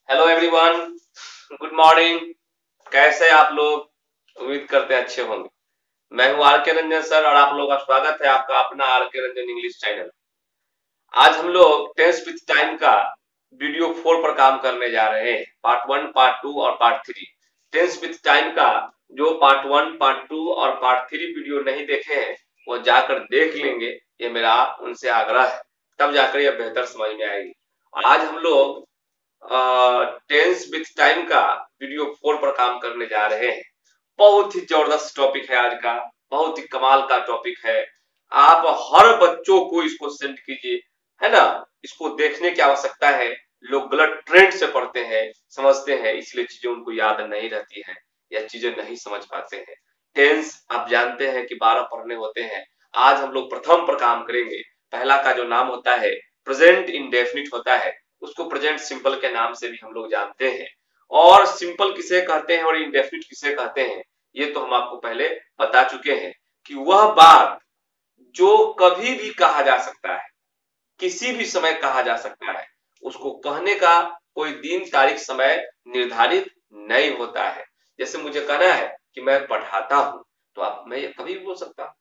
Hello everyone, good morning. कैसे आप लोग? उम्मीद करते हैं अच्छे होंगे। मैं हूं आर के रंजन सर और आप लोगों का स्वागत है आपका अपना आर के रंजन इंग्लिश चैनल। आज हम लोग टेंस विथ टाइम का वीडियो 4 पर काम करने जा रहे हैं। पार्ट 1, पार्ट 2 और पार्ट 3। टेंस विथ टाइम का जो पार्ट 1, पार्ट 2 और पार्ट 3 वीडियो नहीं देखे हैं वो जाकर देख लेंगे, ये मेरा उनसे आग्रह है। तब जाकर यह बेहतर समझ में आएगी। आज हम लोग टेंस विथ टाइम का वीडियो 4 पर काम करने जा रहे हैं। बहुत ही जबरदस्त टॉपिक है आज का, बहुत ही कमाल का टॉपिक है। आप हर बच्चों को इसको सेंड कीजिए, है ना। इसको देखने की आवश्यकता है। लोग गलत ट्रेंड से पढ़ते हैं, समझते हैं, इसलिए चीजें उनको याद नहीं रहती है या चीजें नहीं समझ पाते हैं। टेंस आप जानते हैं कि 12 पढ़ने होते हैं। आज हम लोग प्रथम पर काम करेंगे। पहला का जो नाम होता है प्रेजेंट इंडेफिनिट होता है, उसको प्रेजेंट सिंपल के नाम से भी हम लोग जानते हैं। और सिंपल किसे कहते हैं और इंडेफिनिट किसे कहते हैं ये तो हम आपको पहले बता चुके हैं कि वह बात जो कभी भी कहा जा सकता है, किसी भी समय कहा जा सकता है, उसको कहने का कोई दिन तारीख समय निर्धारित नहीं होता है। जैसे मुझे कहना है कि मैं पढ़ाता हूं, तो आप मैं ये कभी भी बोल सकता हूं।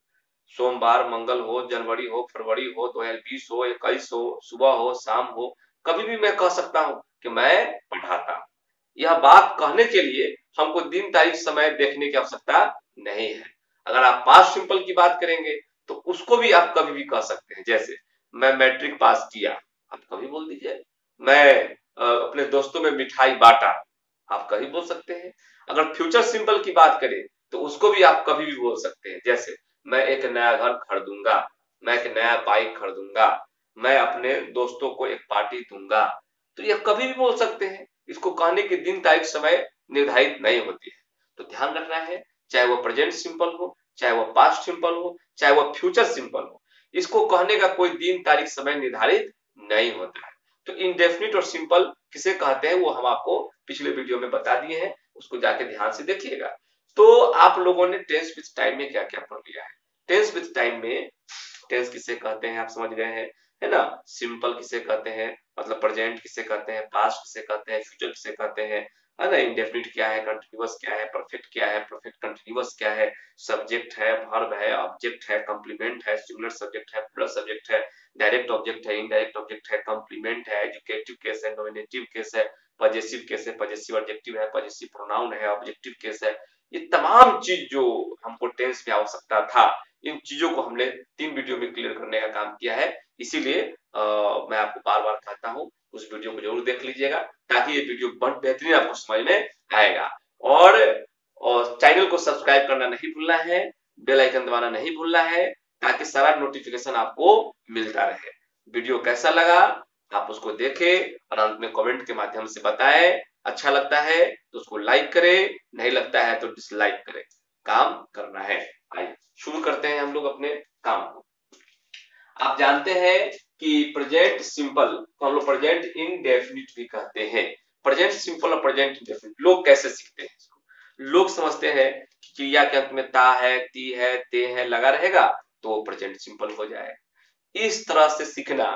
सोमवार, मंगल हो, जनवरी हो, फरवरी हो, 2020 हो, 21 हो, सुबह हो, शाम हो, कभी भी मैं कह सकता हूं कि मैं पढ़ाता हूं। यह बात कहने के लिए हमको दिन तारीख समय देखने की आवश्यकता नहीं है। अगर आप पास्ट सिंपल की बात करेंगे तो उसको भी आप कभी भी कह सकते हैं। जैसे मैं मैट्रिक पास किया, आप कभी बोल दीजिए। मैं अपने दोस्तों में मिठाई बांटा, आप कभी बोल सकते हैं। अगर फ्यूचर सिंपल की बात करें तो उसको भी आप कभी भी बोल सकते हैं। जैसे मैं एक नया घर खरीदूंगा, मैं एक नया बाइक खरीदूंगा, मैं अपने दोस्तों को एक पार्टी दूंगा, तो ये कभी भी बोल सकते हैं। इसको कहने की दिन तारीख समय निर्धारित नहीं होती है। तो ध्यान रखना है, चाहे वो प्रेजेंट सिंपल हो, चाहे वो पास्ट सिंपल हो, चाहे वो फ्यूचर सिंपल हो, इसको कहने का कोई दिन तारीख समय निर्धारित नहीं होता है। तो इंडेफिनिट और सिंपल किसे कहते हैं वो हम आपको पिछले वीडियो में बता दिए हैं, उसको जाके ध्यान से देखिएगा। तो आप लोगों ने टेंस विथ टाइम में क्या क्या पढ़ लिया है। टेंस विथ टाइम में टेंस किसे कहते हैं आप समझ गए हैं, है ना। सिंपल किसे कहते हैं, मतलब प्रेजेंट किसे कहते हैं, पास्ट किसे कहते हैं, फ्यूचर किसे कहते हैं, है ना। इंडेफिनिट क्या है, कंटीन्यूअस क्या है, परफेक्ट क्या है, परफेक्ट कंटीन्यूअस क्या है, सब्जेक्ट है, वर्ब है, ऑब्जेक्ट है, कॉम्प्लीमेंट है, सिंगुलर सब्जेक्ट है, प्लस सब्जेक्ट है, डायरेक्ट ऑब्जेक्ट है, इनडायरेक्ट ऑब्जेक्ट है, कॉम्प्लीमेंट है, एजुकेटिव केस है, नॉमिनेटिव केस है, पजेसिव केस है, पजेसिव एडजेक्टिव है, पजेसिव प्रोनाउन है, ऑब्जेक्टिव केस है। ये तमाम चीज जो हमको टेंस में आवश्यकता था, इन चीजों को हमने 3 वीडियो में क्लियर करने का काम किया है। इसीलिए मैं आपको बार बार कहता हूँ उस वीडियो को जरूर देख लीजिएगा, ताकि ये वीडियो बहुत बेहतरीन आपको समझ में आएगा। और चैनल को सब्सक्राइब करना नहीं भूलना है, बेल आइकन दबाना नहीं भूलना है, ताकि सारा नोटिफिकेशन आपको मिलता रहे। वीडियो कैसा लगा आप उसको देखें और अंत में कमेंट के माध्यम से बताएं। अच्छा लगता है तो उसको लाइक करें, नहीं लगता है तो डिसलाइक करें। काम करना है। आइए शुरू करते हैं हम लोग अपने काम को। आप जानते हैं कि प्रेजेंट सिंपल को हम लोग प्रेजेंट इंडेफिनिट भी कहते हैं। प्रेजेंट सिंपल और प्रेजेंट इंडेफिनिट लोग कैसे सीखते हैं इसको? लोग समझते हैं कि क्रिया के अंत में ता है, ती है, ते है लगा रहेगा तो वो प्रेजेंट सिंपल हो जाए। इस तरह से सीखना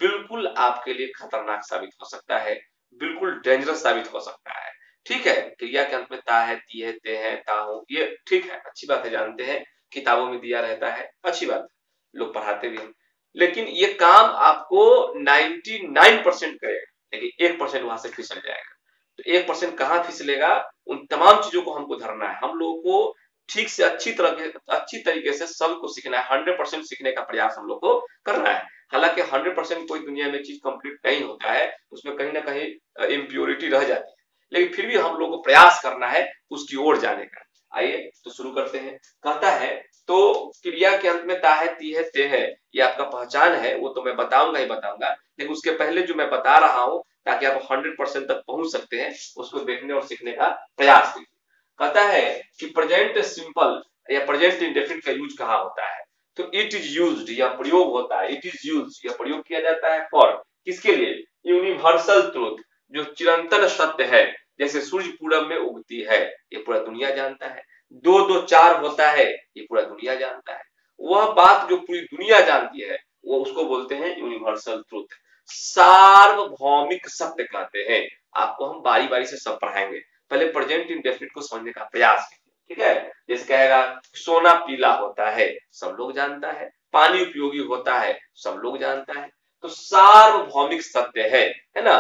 बिल्कुल आपके लिए खतरनाक साबित हो सकता है, बिल्कुल डेंजरस साबित हो सकता है। ठीक है, क्रिया के अंत में ता है, ती है, ते है, ता हो, ये ठीक है, अच्छी बात है, जानते हैं किताबों में दिया रहता है, अच्छी बात है, लोग पढ़ाते भी हैं। लेकिन ये काम आपको 99% करेगा, लेकिन 1% वहां से फिसल जाएगा। तो 1% कहाँ फिसलेगा? उन तमाम चीजों को हमको धरना है। हम लोगों को ठीक से अच्छी तरीके से सबको सीखना है। 100% सीखने का प्रयास हम लोग को करना है। हालांकि 100% कोई दुनिया में चीज कंप्लीट नहीं होता है, उसमें कहीं ना कहीं इम्प्योरिटी रह जाती है, लेकिन फिर भी हम लोग को प्रयास करना है उसकी ओर जाने का। आइए तो शुरू करते हैं। कहता है तो क्रिया के अंत में ता है, ती है, ते है, ये आपका पहचान है, वो तो मैं बताऊंगा ही बताऊंगा, लेकिन उसके पहले जो मैं बता रहा हूं ताकि आप 100% तक पहुंच सकते हैं, उसको देखने और सीखने का प्रयास कीजिए। कहता है कि प्रेजेंट सिंपल या प्रेजेंट इंडेफिनिट का यूज कहाँ होता है? तो इट इज यूज्ड या प्रयोग होता है, इट इज यूज्ड या प्रयोग किया जाता है फॉर किसके लिए? यूनिवर्सल ट्रूथ, जो चिरंतन सत्य है। जैसे सूर्य पूरब में उगती है, ये पूरा दुनिया जानता है। 2 2 4 होता है, ये पूरा दुनिया जानता है। वह बात जो पूरी दुनिया जानती है वो उसको बोलते हैं यूनिवर्सल ट्रूथ। सार्वभौमिक सत्य कहते हैं। आपको हम बारी बारी से सब पढ़ाएंगे, पहले प्रेजेंट इंडेफिनिट को समझने का प्रयास कीजिए, ठीक है। जैसे कहेगा सोना पीला होता है, सब लोग जानता है। पानी उपयोगी होता है, सब लोग जानता है। तो सार्वभौमिक सत्य है ना।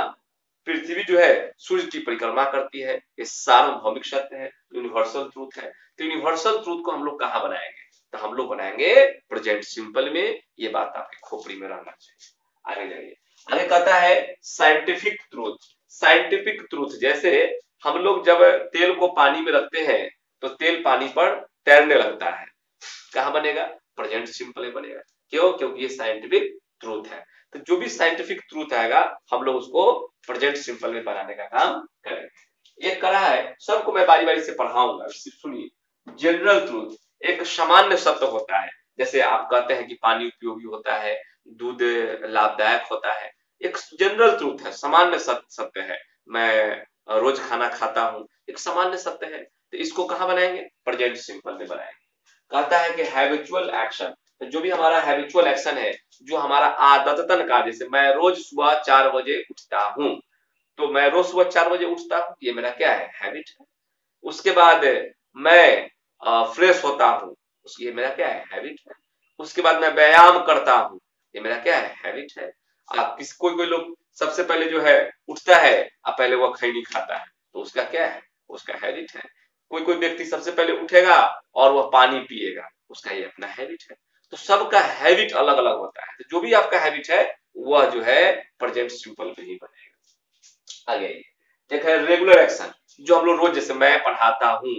पृथ्वी जो है सूर्य की परिक्रमा करती है, ये सार्वभौमिक सत्य है, यूनिवर्सल ट्रूथ है। तो यूनिवर्सल ट्रूथ को हम लोग कहाँ बनाएंगे, तो हम लोग बनाएंगे प्रेजेंट सिंपल में। ये बात आपकी खोपड़ी में रहना चाहिए। आगे जाइए, आगे कहता है साइंटिफिक ट्रूथ। साइंटिफिक ट्रूथ जैसे हम लोग जब तेल को पानी में रखते हैं तो तेल पानी पर तैरने लगता है, कहाँ बनेगा, प्रेजेंट सिंपल में बनेगा। क्यों, क्योंकि ये साइंटिफिक ट्रूथ है। तो जो भी साइंटिफिक ट्रूथ आएगा हम लोग उसको प्रेजेंट सिंपल में बनाने का काम करेंगे। ये करा है, सबको मैं बारी बारी से पढ़ाऊंगा, सिर्फ सुनिए। जनरल ट्रूथ, एक सामान्य सत्य होता है। जैसे आप कहते हैं कि पानी उपयोगी होता है, दूध लाभदायक होता है, एक जनरल ट्रूथ है, सामान्य सत्य है। मैं रोज खाना खाता हूँ, एक सामान्य सत्य है। तो इसको कहाँ बनाएंगे, प्रेजेंट सिंपल में बनाएंगे। कहता है कि हैबिचुअल एक्शन, तो जो भी हमारा हैबिचुअल एक्शन है, जो हमारा आदतन का, जैसे मैं रोज सुबह 4 बजे उठता हूँ, तो मैं रोज सुबह 4 बजे उठता हूँ, ये मेरा क्या है, हैबिट है। उसके बाद मैं फ्रेश होता हूँ, ये मेरा क्या है, हैबिट है। उसके बाद मैं व्यायाम करता हूँ, ये मेरा क्या है, हैबिट है। आप किस कोई कोई लोग सबसे पहले जो है उठता है और पहले वो खैनी खाता है, तो उसका क्या है, उसका हैबिट है। कोई कोई व्यक्ति सबसे पहले उठेगा और वह पानी पिएगा, उसका ये अपना हैबिट है। तो सबका हैबिट अलग अलग होता है। तो जो भी आपका हैबिट है वह जो है प्रेजेंट सिंपल में ही बनेगा। आगे देखिए रेगुलर एक्शन, जो हम लोग रोज, जैसे मैं पढ़ाता हूँ,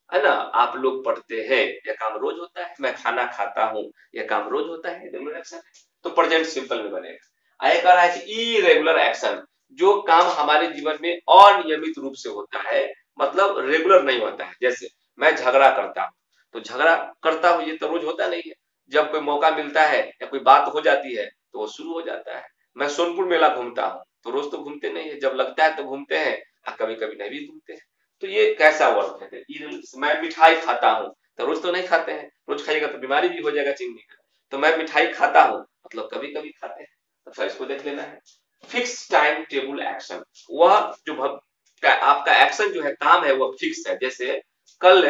है ना, आप लोग पढ़ते हैं, यह काम रोज होता है। मैं खाना खाता हूँ, यह काम रोज होता है, रेगुलर एक्शन है, तो प्रेजेंट सिंपल में बनेगा। आगे कह रहा है कि इरेगुलर एक्शन, जो काम हमारे जीवन में अनियमित रूप से होता है, मतलब रेगुलर नहीं होता है। जैसे मैं झगड़ा करता हूँ, तो झगड़ा करता हूँ ये तो रोज होता नहीं है, जब कोई मौका मिलता है या कोई बात हो जाती है तो वो शुरू हो जाता है। मैं सोनपुर मेला घूमता हूँ, तो रोज तो घूमते नहीं है, जब लगता है तो घूमते हैं, और कभी कभी नहीं भी घूमते हैं। तो ये कैसा वर्क है। मैं मिठाई खाता हूँ, तो रोज तो नहीं खाते हैं, रोज खाइएगा तो बीमारी भी हो जाएगा चीनी का। तो मैं मिठाई खाता हूँ, मतलब कभी कभी खाते हैं, अच्छा इसको देख लेना है। फिक्स टाइम टेबल एक्शन, वह जो आपका एक्शन जो है, काम है, वह फिक्स है। जैसे कल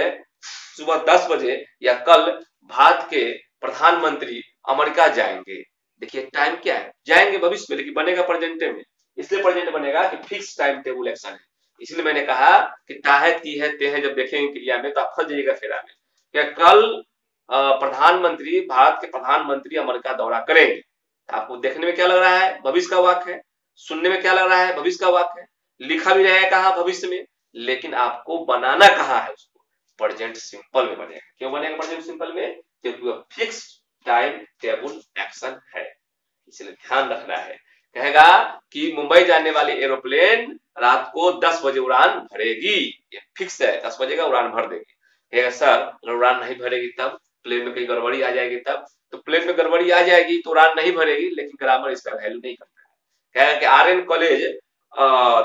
सुबह 10 बजे या कल भारत के प्रधानमंत्री अमेरिका जाएंगे, देखिए टाइम क्या है, जाएंगे भविष्य में, लेकिन बनेगा प्रेजेंट में, इसलिए प्रेजेंट बनेगा कि फिक्स टाइम टेबल एक्शन है। इसलिए मैंने कहा कि ताहे ती है ते है, जब देखेंगे क्रिया में तो आप फंस जाइएगा फेरा में। क्या कल प्रधानमंत्री, भारत के प्रधानमंत्री अमेरिका दौरा करेंगे, आपको देखने में क्या लग रहा है, भविष्य का वाक्य है। सुनने में क्या लग रहा है, भविष्य का वाक्य है। लिखा भी रहेगा कहाँ, भविष्य में, लेकिन आपको बनाना कहाँ है, उसको प्रेजेंट सिंपल में बनेगा। क्यों बनेगा प्रेजेंट सिंपल में, क्योंकि वह फिक्स टाइम टेबल एक्शन है, इसलिए ध्यान रखना है। कहेगा कि मुंबई जाने वाली एरोप्लेन रात को 10 बजे उड़ान भरेगी, ये फिक्स है, 10 बजे का उड़ान भर देगी। कहेगा सर अगर उड़ान नहीं भरेगी तब, प्लेन में कहीं गड़बड़ी आ जाएगी तब, तो प्लेन में गड़बड़ी आ जाएगी तो उड़ान नहीं भरेगी, लेकिन ग्रामर इसका वैल्यू नहीं करता है। कहेगा कि आर्यन कॉलेज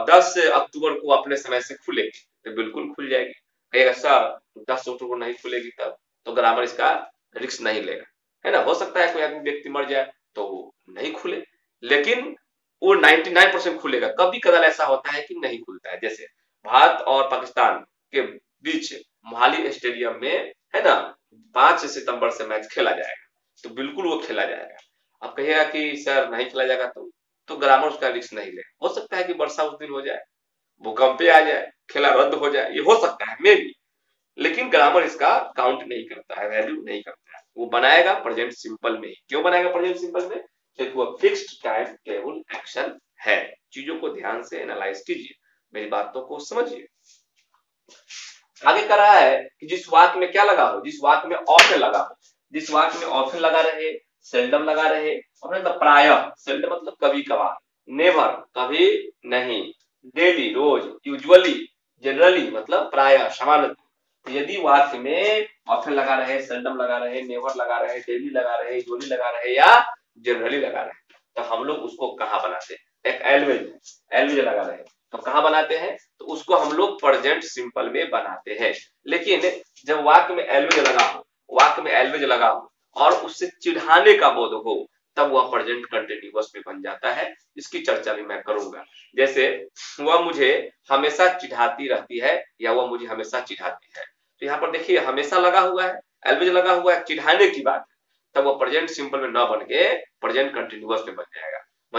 10 अक्टूबर को अपने समय से खुलेगी, तो बिल्कुल खुल जाएगी। कहेगा सर 10 अक्टूबर को नहीं खुलेगी तब, तो ग्रामर इसका रिस्क नहीं लेगा, है ना। हो सकता है कोई आदमी व्यक्ति मर जाए तो नहीं खुले, लेकिन वो 99% खुलेगा। कभी कदार ऐसा होता है कि नहीं खुलता है। जैसे भारत और पाकिस्तान के बीच मोहाली स्टेडियम में, है ना, 5 सितंबर से मैच खेला जाएगा, तो बिल्कुल वो खेला जाएगा। अब कहिएगा कि सर नहीं खेला जाएगा तो ग्रामर उसका रिस्क नहीं ले। हो सकता है कि वर्षा उस दिन हो जाए, भूकंप आ जाए, खेला रद्द हो जाए, ये हो सकता है मे भी, लेकिन ग्रामर इसका काउंट नहीं करता है, वैल्यू नहीं करता है। वो बनाएगा प्रेजेंट सिंपल में ही। क्यों बनाएगा प्रेजेंट सिंपल में, क्योंकि वो फिक्स्ड टाइम टेबल एक्शन है। चीजों को ध्यान से एनालाइज कीजिए, मेरी बातों को समझिए। आगे कर रहा है कि जिस वाक्य में क्या लगा हो, जिस वाक्य में ऑफन लगा हो, जिस वाक्य में ऑफन लगा रहे, सेल्डम लगा रहे, और मतलब प्रायः, सेल्डम मतलब कभी कभार, नेवर कभी नहीं, डेली रोज, यूजुअली, जनरली मतलब प्रायः सामान्यतः। तो यदि वाक्य में ऑफन लगा रहे, सेल्डम लगा रहे, नेवर लगा रहे, डेली लगा रहे, यूजुअली लगा रहे या जनरली लगा रहे, तो हम लोग उसको कहाँ बनाते हैं, एक एलवेज लगा रहे तो कहाँ बनाते हैं, तो उसको हम लोग प्रेजेंट सिंपल में बनाते हैं। लेकिन जब वाक्य में एलवेज लगा हो, वाक्य में एलवेज लगा हो और उससे चिढ़ाने का बोध हो, तब वह प्रेजेंट कंटिन्यूअस में बन जाता है। इसकी चर्चा भी मैं करूंगा। जैसे वह मुझे हमेशा चिढ़ाती रहती है या वह मुझे हमेशा चिढ़ाती है, तो यहाँ पर देखिए हमेशा लगा हुआ है, ऑलवेज लगा हुआ है, चिढ़ाने की बात है, तब वो प्रेजेंट सिंपल में ना बन के प्रेजेंट कंटिन्यूअस में बन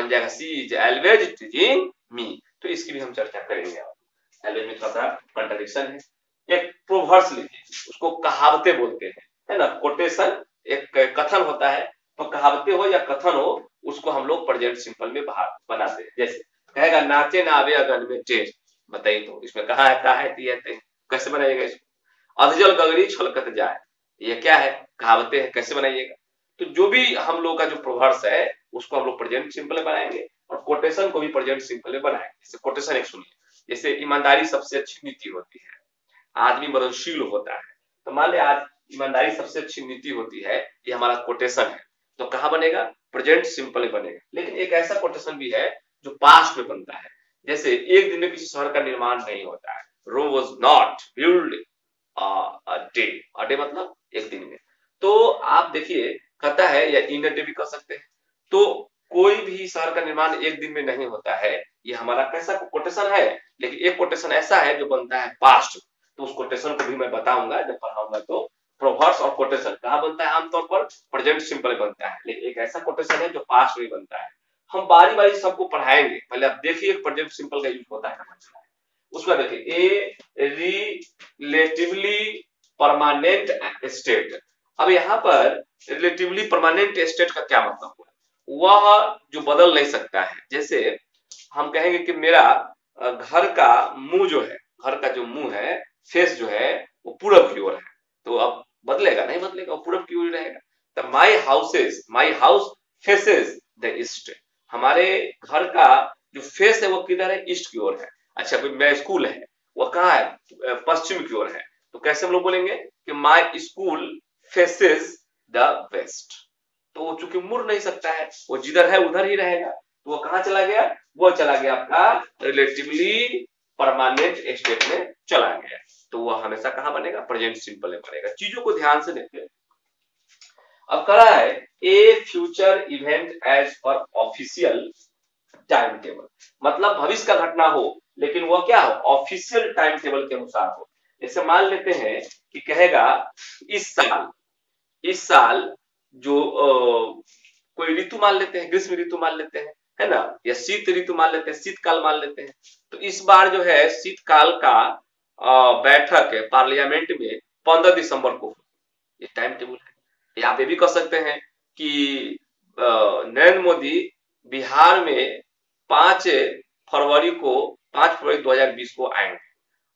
जाएगा सी इज ऑलवेज टीचिंग मी। तो इसकी भी हम चर्चा करेंगे। ऑलवेज में थोड़ा सा कंट्राडिक्शन है। एक प्रोवर्ब्स लिखिए, उसको कहावतें बोलते हैं, है ना। कोटेशन एक कथन होता है, तो कहावतें हो या कथन हो उसको हम लोग प्रेजेंट सिंपल में बनाते हैं। जैसे कहेगा नाचे ना आवे अगन में टेढ़, बताइए तो इसमें कहा है कैसे बनाइएगा इसको। अधजल गगरी छलकत जाए, ये क्या है, कहावतें है, कैसे बनाइएगा। तो जो भी हम लोग का जो प्रोवर्ब्स है उसको हम लोग प्रेजेंट सिंपल में बनाएंगे और कोटेशन को भी प्रेजेंट सिंपल में बनाएंगे। जैसे कोटेशन एक सुनिए, जैसे ईमानदारी सबसे अच्छी नीति होती है, आदमी मरणशील होता है। तो मान लिया आज ईमानदारी सबसे अच्छी नीति होती है, ये हमारा कोटेशन है, तो कहाँ बनेगा, प्रेजेंट सिंपल में बनेगा। लेकिन एक ऐसा कोटेशन भी है जो पास्ट में बनता है। जैसे एक दिन में किसी शहर का निर्माण नहीं होता है, Rome was not build a day मतलब एक दिन में। तो आप देखिए कहता है, या इन अ डे भी कर सकते हैं। तो कोई भी शहर का निर्माण एक दिन में नहीं होता है, ये हमारा कैसा कोटेशन है। लेकिन एक कोटेशन ऐसा है जो बनता है पास्ट, तो उस कोटेशन को भी मैं बताऊंगा जब पढ़ाऊंगा। तो प्रोवर्ब्स और कोटेशन कहाँ बनता है, आमतौर पर प्रेजेंट सिंपल में बनता है, लेकिन एक ऐसा कोटेशन है जो पास्ट में बनता है। हम बारी बारी सबको पढ़ाएंगे, पहले आप देखिए प्रेजेंट सिंपल का यूज होता है। उसमें देखिए ए रिलेटिवली परमानेंट स्टेट। अब यहाँ पर रिलेटिवली परमानेंट स्टेट का क्या मतलब हुआ, वह जो बदल नहीं सकता है। जैसे हम कहेंगे कि मेरा घर का मुंह जो है, घर का जो मुंह है, फेस जो है वो पूरब की ओर है, तो अब बदलेगा नहीं, बदलेगा, वो पूरब की ओर रहेगा। तो my house faces the east, हमारे घर का जो फेस है वो किधर है, ईस्ट की ओर है। अच्छा कोई मेरा स्कूल है, वो कहाँ है, पश्चिम की ओर है, तो कैसे हम लोग बोलेंगे कि my school faces the west. तो वो चूंकि मुड़ नहीं सकता है, वो जिधर है उधर ही रहेगा, तो वो कहाँ चला गया, वो चला गया आपका रिलेटिवली परमानेंट स्टेट में चला गया। तो वो हमेशा कहाँ बनेगा, प्रेजेंट सिंपल में बनेगा। चीजों को ध्यान से देखिए। अब कह रहा है a future event as per official time table, मतलब भविष्य का घटना हो लेकिन वो क्या हो, ऑफिशियल टाइम टेबल के अनुसार हो। जैसे मान लेते हैं कि कहेगा इस साल जो कोई ऋतु मान लेते हैं, ग्रीष्म ऋतु मान लेते हैं, है ना, या शीत ऋतु मान लेते हैं, शीतकाल मान लेते हैं। तो इस बार जो है शीतकाल का बैठक है पार्लियामेंट में 15 दिसंबर को, ये टाइम टेबल है। आप ये भी कह सकते हैं कि नरेंद्र मोदी बिहार में 5 फरवरी 2020 को आएंगे।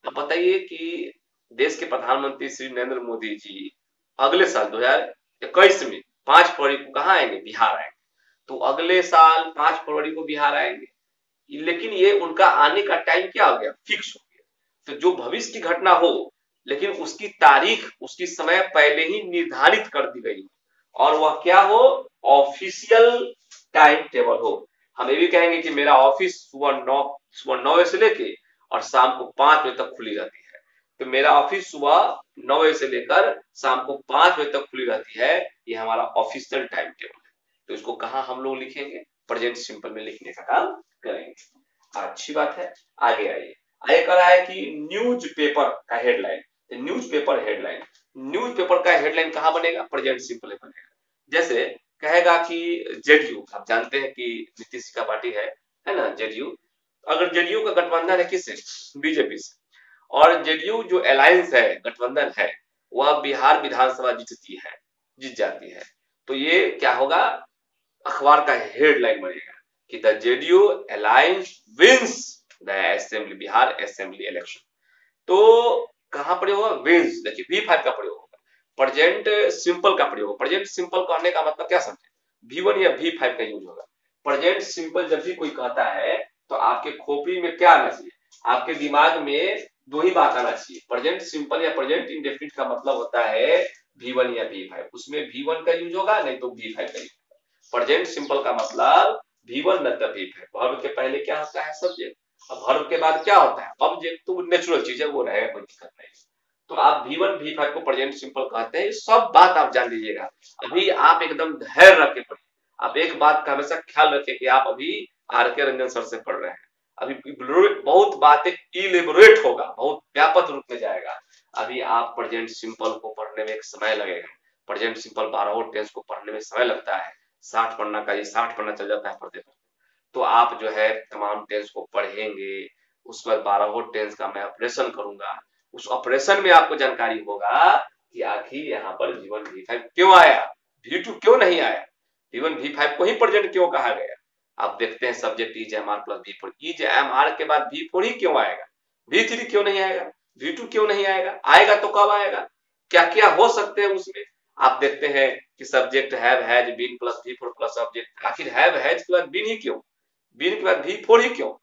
अब बताइए कि देश के प्रधानमंत्री श्री नरेंद्र मोदी जी अगले साल 2021 में 5 फरवरी को कहाँ आएंगे, बिहार आएंगे। तो अगले साल 5 फरवरी को बिहार आएंगे, लेकिन ये उनका आने का टाइम क्या हो गया, फिक्स हो गया। तो जो भविष्य की घटना हो लेकिन उसकी तारीख, उसकी समय पहले ही निर्धारित कर दी गई और वह क्या हो, ऑफिशियल टाइम टेबल हो। हम ये भी कहेंगे कि मेरा ऑफिस सुबह 9 बजे से लेके और शाम को 5 बजे तक खुली रहती है। तो मेरा ऑफिस सुबह 9 बजे से लेकर शाम को 5 बजे तक खुली रहती है, ये हमारा ऑफिशियल टाइम टेबल है। तो इसको कहाँ हम लोग लिखेंगे, प्रेजेंट सिंपल में लिखने का काम करेंगे। अच्छी बात है, आगे आइए। आगे कह रहा है कि न्यूज़पेपर का हेडलाइन, न्यूज़पेपर हेडलाइन, न्यूज़पेपर का हेडलाइन कहाँ बनेगा, प्रेजेंट सिंपल में बनेगा। जैसे कहेगा कि जेडीयू, आप जानते हैं कि नीतीश जी का पार्टी है ना जेडीयू। अगर जेडीयू का गठबंधन है किससे, बीजेपी से, और जेडीयू जो अलायंस है, गठबंधन है, वह बिहार विधानसभा जीत जाती है, तो ये क्या होगा, अखबार का हेडलाइन बनेगा कि the JDU alliance wins the assembly, Bihar assembly election. तो कहां प्रयोग होगा, विंस, देखिए V5 का प्रयोग होगा, प्रेजेंट सिंपल का प्रयोग। प्रेजेंट सिंपल कहने का मतलब क्या समझे, V1 या V5 का यूज होगा। प्रेजेंट सिंपल जब भी कोई कहता है तो आपके खोपड़ी में क्या आना चाहिए, आपके दिमाग में दो ही बात आना चाहिए। प्रेजेंट सिंपल या प्रेजेंट इंडेफिनिट का मतलब होता है V1 या V5, उसमें V1 का यूज होगा नहीं तो V5 का यूज होगा। प्रेजेंट सिंपल का मतलब V1 न तो V5। वर्ब के पहले क्या होता है, सब्जेक्ट, अब वर्ब के बाद क्या होता है, ऑब्जेक्ट। तो नेचुरल चीज है, वो रहेगा, कोई दिक्कत नहीं। तो आप V1 V5 को प्रेजेंट सिंपल कहते हैं, सब बात आप जान लीजिएगा। अभी आप एकदम धैर्य रख के पढ़िए, आप एक बात का हमेशा ख्याल रखें कि आप अभी आर के रंजन सर से पढ़ रहे हैं, अभी बहुत बातें इलेबोरेट होगा, बहुत व्यापक रूप में जाएगा। अभी आप प्रेजेंट सिंपल को पढ़ने में एक समय लगेगा, प्रेजेंट सिंपल 12 टेंस को पढ़ने में समय लगता है, 60 पन्ना का, ये 60 पन्ना चल जाता है पढ़ते पढ़ते। तो आप जो है तमाम टेंस को पढ़ेंगे, उस पर 12 टेंस का मैं ऑपरेशन करूंगा, उस ऑपरेशन में आपको जानकारी होगा कि आखिर यहाँ पर V1 V5 क्यों आया, V2 क्यों नहीं आया, V1 V5 को ही प्रेजेंट क्यों कहा गया। आप देखते हैं subject is am are plus V4, is am are के बाद V4 ही क्यों आएगा, V3 क्यों नहीं आएगा, V2 क्यों नहीं आएगा, आएगा तो कब आएगा, क्या क्या हो सकते हैं उसमें। आप देखते हैं कि subject have has been plus V4 plus subject, आखिर हैव हैज के बाद बीन ही क्यों, बीन के बाद V4 ही क्यों।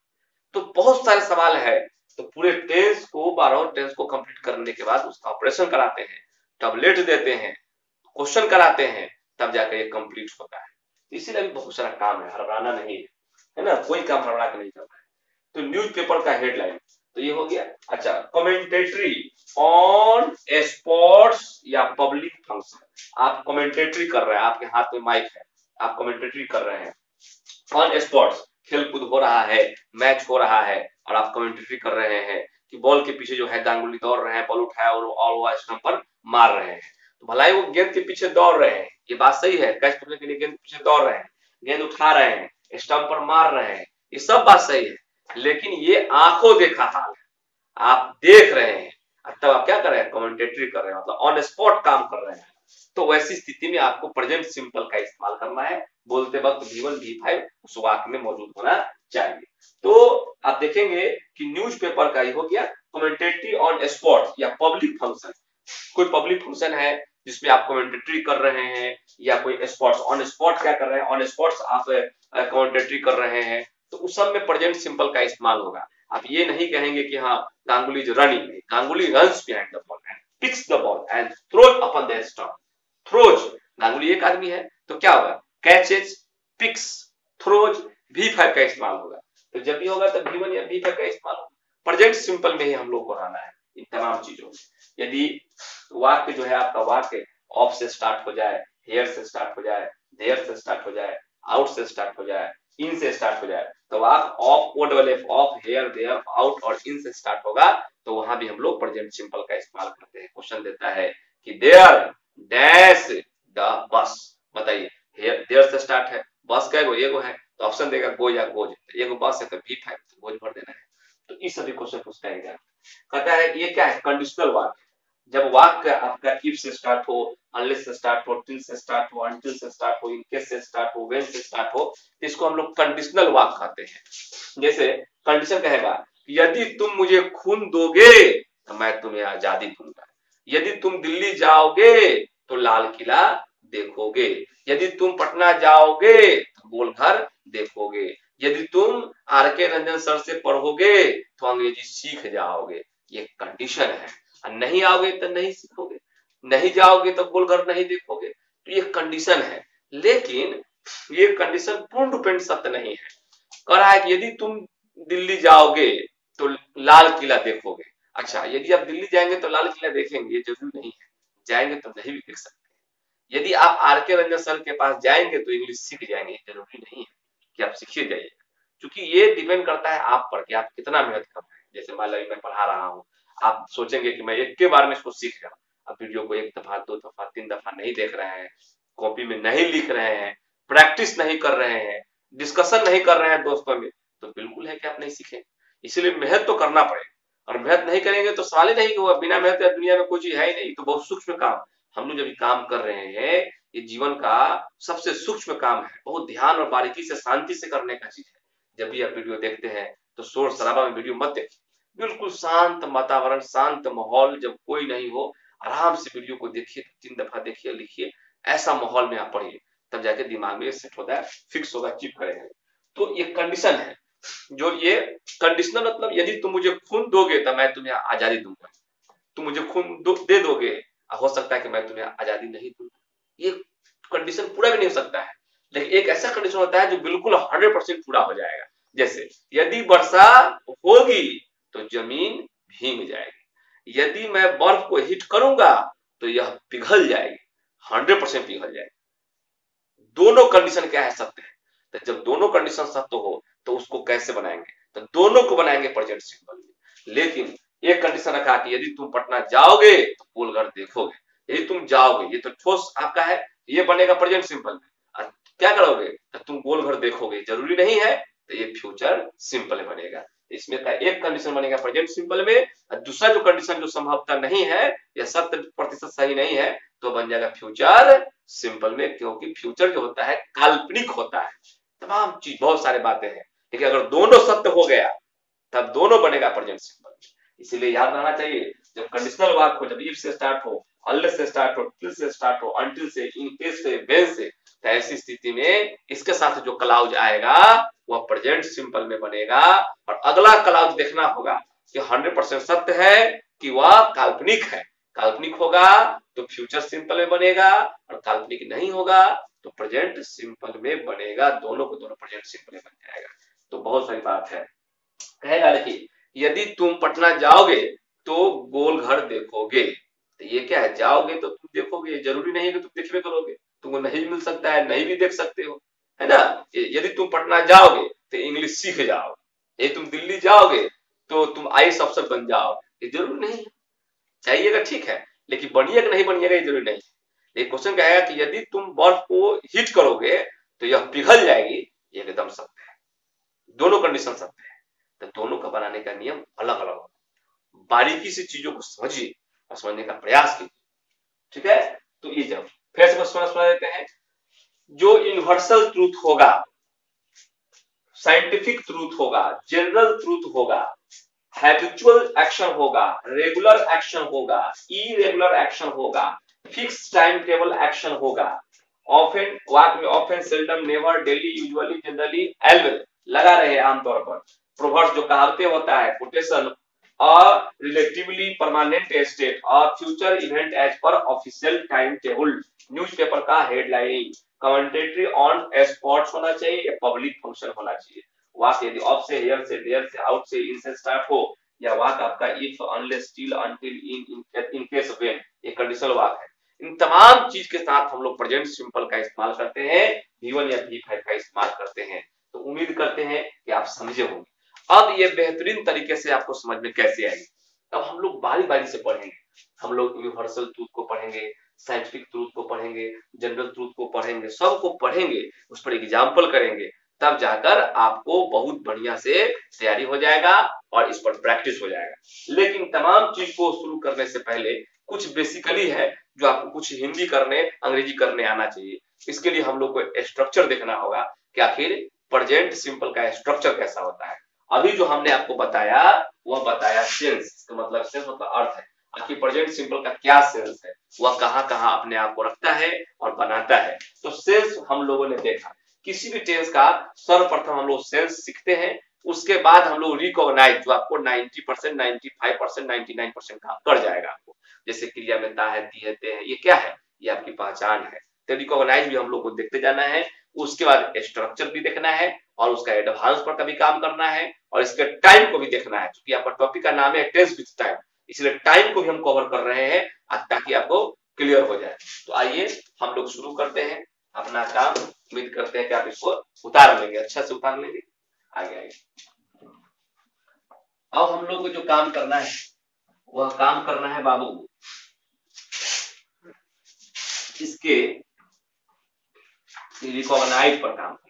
तो बहुत सारे सवाल है। तो पूरे टेंस को 12 टेंस को कंप्लीट करने के बाद उसका ऑपरेशन कराते हैं, टबलेट देते हैं, क्वेश्चन कराते हैं, तब जाकर ये कंप्लीट होता है। इसीलिए भी बहुत सारा काम है, हड़बड़ाना नहीं है ना, कोई काम हड़बड़ा के नहीं करना है। तो न्यूज़पेपर का हेडलाइन तो ये हो गया। अच्छा, कमेंटेटरी ऑन स्पोर्ट्स या पब्लिक फंक्शन, आप कमेंटेटरी कर रहे हैं, आपके हाथ में माइक है, आप कमेंटेटरी कर रहे हैं ऑन स्पोर्ट्स, खेलकूद हो रहा है, मैच हो रहा है और आप कमेंटेटरी कर रहे हैं कि बॉल के पीछे जो है गांगुली दौड़ रहे हैं, बॉल उठाया और ऑल स्टंप पर मार रहे हैं, तो भलाई वो गेंद के पीछे दौड़ रहे हैं, ये बात सही है, कैच करने के लिए गेंद के पीछे दौड़ रहे हैं, गेंद उठा रहे हैं, स्टंप पर मार रहे हैं, ये सब बात सही है, लेकिन ये आंखों देखा हाल है, आप देख रहे हैं, तब आप क्या कर रहे हैं, कमेंटेटरी कर रहे हैं, मतलब ऑन स्पॉट काम कर रहे हैं। तो वैसी स्थिति में आपको प्रेजेंट सिंपल का इस्तेमाल करना है, बोलते वक्त V1 V5 उस वाक्य में मौजूद होना चाहिए। तो आप देखेंगे कि न्यूज़पेपर का ही हो गया कमेंटेटरी ऑन स्पॉट या पब्लिक फंक्शन, कोई पब्लिक फंक्शन है जिसमें आप कमेंटेटरी कर रहे हैं, या कोई स्पोर्ट्स ऑन स्पॉट क्या कर रहे हैं, ऑन स्पॉट्स आप कमेंटेटरी कर रहे हैं, तो उस सब में प्रेजेंट सिंपल का इस्तेमाल होगा। आप ये नहीं कहेंगे कि हाँ Ganguly is running, Ganguly runs behind the ball and picks the ball and throws upon the stump, throws, Ganguly एक आदमी है तो क्या होगा, कैचेज, पिक्स, थ्रोज, V5 का इस्तेमाल होगा। तो जब भी होगा तब V1 या V5 का इस्तेमाल होगा। प्रेजेंट सिंपल में ही हम लोग को रहना है इन तमाम चीजों में। यदि वाक्य जो है आपका वाक्य ऑफ से स्टार्ट हो जाए, हेयर से स्टार्ट हो जाए, देयर से स्टार्ट हो जाए, आउट से स्टार्ट हो जाए, इन से स्टार्ट हो जाए, तो आप ऑफ कोड वाले ऑफ, हेयर, देयर, आउट और इन से स्टार्ट होगा, तो वहां भी हम लोग प्रेजेंट सिंपल का इस्तेमाल करते हैं। क्वेश्चन देता है कि देयर डैश द बस, बताइए देयर से स्टार्ट है, बस का एगो है, तो ऑप्शन देगा गो या गोज, एगो बस है तो V5 गोज भर देना है। तो इस सभी क्वेश्चन पूछता है एग्जाम, कहता है ये क्या है, कंडीशनल वाक्य, जब वाक्य आपका इफ से स्टार्ट हो, अनलेस से स्टार्ट हो, टिल से स्टार्ट हो, अनटिल से स्टार्ट हो, इन केस से स्टार्ट हो, व्हेन से स्टार्ट हो, इसको हम लोग कंडीशनल वाक्य कहते हैं। जैसे कंडीशन कहेगा यदि तुम मुझे खून दोगे तो मैं तुम्हें आजादी दूंगा, यदि तुम दिल्ली जाओगे तो लाल किला देखोगे, यदि तुम पटना जाओगे तो गोलघर देखोगे, यदि तुम आर के रंजन सर से पढ़ोगे तो अंग्रेजी सीख जाओगे, ये कंडीशन है। नहीं आओगे तो नहीं सीखोगे, नहीं जाओगे तो गोलघर नहीं देखोगे, तो ये कंडीशन है। लेकिन ये कंडीशन पूर्ण रूपेण सत्य नहीं है। कह रहा है कि यदि तुम दिल्ली जाओगे तो लाल किला देखोगे। अच्छा, यदि आप दिल्ली जाएंगे तो लाल किला देखेंगे ये जरूरी नहीं है, जाएंगे तो नहीं भी देख सकते। यदि आप आर के रंजन सर के पास जाएंगे तो इंग्लिश सीख जाएंगे, जरूरी नहीं है कि आप सीखिए जाइए, क्योंकि ये डिपेंड करता है आप पर कि आप कितना मेहनत कर रहे हैं। जैसे मान लो मैं पढ़ा रहा हूँ, आप सोचेंगे कि मैं एक के बार में इसको सीख जाऊं, आप वीडियो को 1 दफा 2 दफा 3 दफा नहीं देख रहे हैं, कॉपी में नहीं लिख रहे हैं, प्रैक्टिस नहीं कर रहे हैं, डिस्कशन नहीं कर रहे हैं दोस्तों में, तो बिल्कुल है कि आप नहीं सीखेंगे। इसलिए मेहनत तो करना पड़ेगा, और मेहनत नहीं करेंगे तो सवाल ही नहीं हुआ, बिना मेहनत दुनिया में कोई चीज है ही नहीं। तो बहुत सूक्ष्म काम हम लोग जब काम कर रहे हैं, ये जीवन का सबसे सूक्ष्म काम है, बहुत ध्यान और बारीकी से शांति से करने का चीज है। जब भी आप वीडियो देखते हैं तो शोर शराबा में वीडियो मत देखिए, बिल्कुल शांत वातावरण, शांत माहौल, जब कोई नहीं हो, आराम से वीडियो को देखिए, 3 दफा देखिए, लिखिए, ऐसा माहौल में आप पढ़िए, तब जाके दिमाग में सेट होता है, फिक्स होगा, चिप करेगा। तो ये कंडीशन है, जो ये कंडीशनल मतलब यदि तुम मुझे खून दोगे तो मैं तुम्हें आजादी दूंगा, तुम मुझे खून दे दोगे, हो सकता है कि मैं तुम्हें आजादी नहीं दूंगा, ये कंडीशन पूरा भी नहीं हो सकता है। लेकिन एक ऐसा कंडीशन होता है जो बिल्कुल 100% पूरा हो जाएगा। जैसे यदि वर्षा होगी तो जमीन भीग जाएगी, यदि मैं बर्फ को हिट करूंगा तो यह पिघल जाएगी, 100% पिघल जाएगी। दोनों कंडीशन क्या है, सत्य है। तो जब दोनों कंडीशन सत्य हो तो उसको कैसे बनाएंगे, तो दोनों को बनाएंगे प्रेजेंट सिंपल में। लेकिन एक कंडीशन रखा कि यदि तुम पटना जाओगे तो गोलघर देखोगे, यदि तुम जाओगे, ये तो ठोस आपका है, ये बनेगा प्रेजेंट सिंपल में। और क्या करोगे, तो तुम गोलघर देखोगे, जरूरी नहीं है, तो ये फ्यूचर सिंपल में बनेगा। इसमें का एक कंडीशन बनेगा प्रेजेंट सिंपल में, और दूसरा जो कंडीशन जो संभवता नहीं है या 70% सही नहीं है तो बन जाएगा फ्यूचर सिंपल में, क्योंकि फ्यूचर जो होता है काल्पनिक होता है। तमाम चीज बहुत सारे बातें हैं, लेकिन अगर दोनों सत्य हो गया तब दोनों बनेगा प्रेजेंट सिंपल। इसीलिए याद रहना चाहिए, जब कंडीशनल वाक्य हो, जब इफ से स्टार्ट हो, अनलेस से स्टार्ट हो, टिल से स्टार्ट हो, अनटिल से, इन केस से, व्हेन से, तो ऐसी स्थिति में इसके साथ जो क्लाउज आएगा वह प्रेजेंट सिंपल में बनेगा। और अगला क्लाउज देखना होगा कि 100% सत्य है कि वह काल्पनिक है। काल्पनिक होगा तो फ्यूचर सिंपल में बनेगा, और काल्पनिक नहीं होगा तो प्रेजेंट सिंपल में बनेगा। दोनों को दोनों प्रेजेंट सिंपल में बन जाएगा। तो बहुत सारी बात है। कहेगा देखिए, यदि तुम पटना जाओगे तो गोलघर देखोगे, तो ये क्या है, जाओगे तो तुम देखोगे, जरूरी नहीं है कि तुम देखबे करोगे, तुमको नहीं मिल सकता है, नहीं भी देख सकते हो, है ना। यदि तुम पटना जाओगे तो इंग्लिश सीख जाओगे, यदि तुम दिल्ली जाओगे तो तुम आईएएस अफसर बन जाओगे, ये जरूरी नहीं है। चाहिएगा ठीक है, लेकिन बनिएगा कि नहीं बनिएगा ये जरूरी नहीं है। एक क्वेश्चन क्या है कि यदि तुम बर्फ को हीट करोगे तो यह पिघल जाएगी, ये एकदम सत्य है। दोनों कंडीशन सत्य है, तो दोनों का बनाने का नियम अलग अलग होगा। बारीकी से चीजों को समझिए और समझने का प्रयास कीजिए, ठीक है। तो ये जब फिर से सुना देते हैं, जो यूनिवर्सल ट्रूथ होगा, साइंटिफिक ट्रूथ होगा, जनरल ट्रूथ होगा, हैबिचुअल एक्शन होगा, रेगुलर एक्शन होगा, इरेगुलर एक्शन होगा, फिक्स टाइम टेबल एक्शन होगा, ऑफन वाक में often, seldom, never, daily, usually, generally, Alves लगा रहे आमतौर पर। प्रोवर्ब्स जो कहावतें होता है, कोटेशन, और रिलेटिवली परमानेंट स्टेट और future event as per official time table, newspaper का हेडलाइन, कमेंटेटरी ऑन स्पॉट्स होना चाहिए, पब्लिक फंक्शन होना चाहिए। वाक यदि ऑफ से, हियर से, देयर से, आउट से, इन से स्टार्ट हो, या वाक आपका if, unless, till, until, in case, when, ये कंडीशनल वाक है। इन तमाम चीज के साथ हम लोग प्रेजेंट सिंपल का इस्तेमाल करते हैं, V1 या V5 का इस्तेमाल करते हैं। तो उम्मीद करते हैं कि आप समझे होंगे। अब ये बेहतरीन तरीके से आपको समझ में कैसे आएगी, अब हम लोग बारी बारी से पढ़ेंगे। हम लोग यूनिवर्सल ट्रूथ को पढ़ेंगे, साइंटिफिक ट्रूथ को पढ़ेंगे, जनरल ट्रूथ को पढ़ेंगे, सबको पढ़ेंगे, उस पर एग्जाम्पल करेंगे, तब जाकर आपको बहुत बढ़िया से तैयारी हो जाएगा और इस पर प्रैक्टिस हो जाएगा। लेकिन तमाम चीज को शुरू करने से पहले कुछ बेसिकली है जो आपको कुछ हिंदी करने, अंग्रेजी करने आना चाहिए। इसके लिए हम लोग को स्ट्रक्चर देखना होगा कि आखिर प्रेजेंट सिंपल का स्ट्रक्चर कैसा होता है। अभी जो हमने आपको बताया वह बताया सेंस, तो मतलब सेंस मतलब अर्थ है। आखिर प्रेजेंट सिंपल का क्या सेंस है, वह कहाँ कहाँ अपने आप को रखता है और बनाता है। तो सेंस हम लोगों ने देखा, किसी भी टेंस का सर्वप्रथम हम लोग सेंस सीखते हैं, उसके बाद हम लोग रिकॉग्नाइज, जो आपको 90%, 95%, 99% का कर जाएगा आपको। जैसे क्रिया में ता है, ती है, ते है, ये क्या है, ये आपकी पहचान है। तो रिकॉग्नाइज भी हम लोग को देखते जाना है। उसके बाद स्ट्रक्चर भी देखना है और उसका एडवांस पर कभी काम करना है, और इसके टाइम को भी देखना है, क्योंकि आपका टॉपिक का नाम है टेंस विद टाइम, इसलिए टाइम को भी हम कवर कर रहे हैं ताकि आपको क्लियर हो जाए। तो आइए हम लोग शुरू करते हैं अपना काम। उम्मीद करते हैं कि आप इसको उतार लेंगे, अच्छा से उतार लेंगे। आगे आइए, अब हम लोग को जो काम करना है वह काम करना है बाबू इसके रिकॉग्नाइज पर काम करना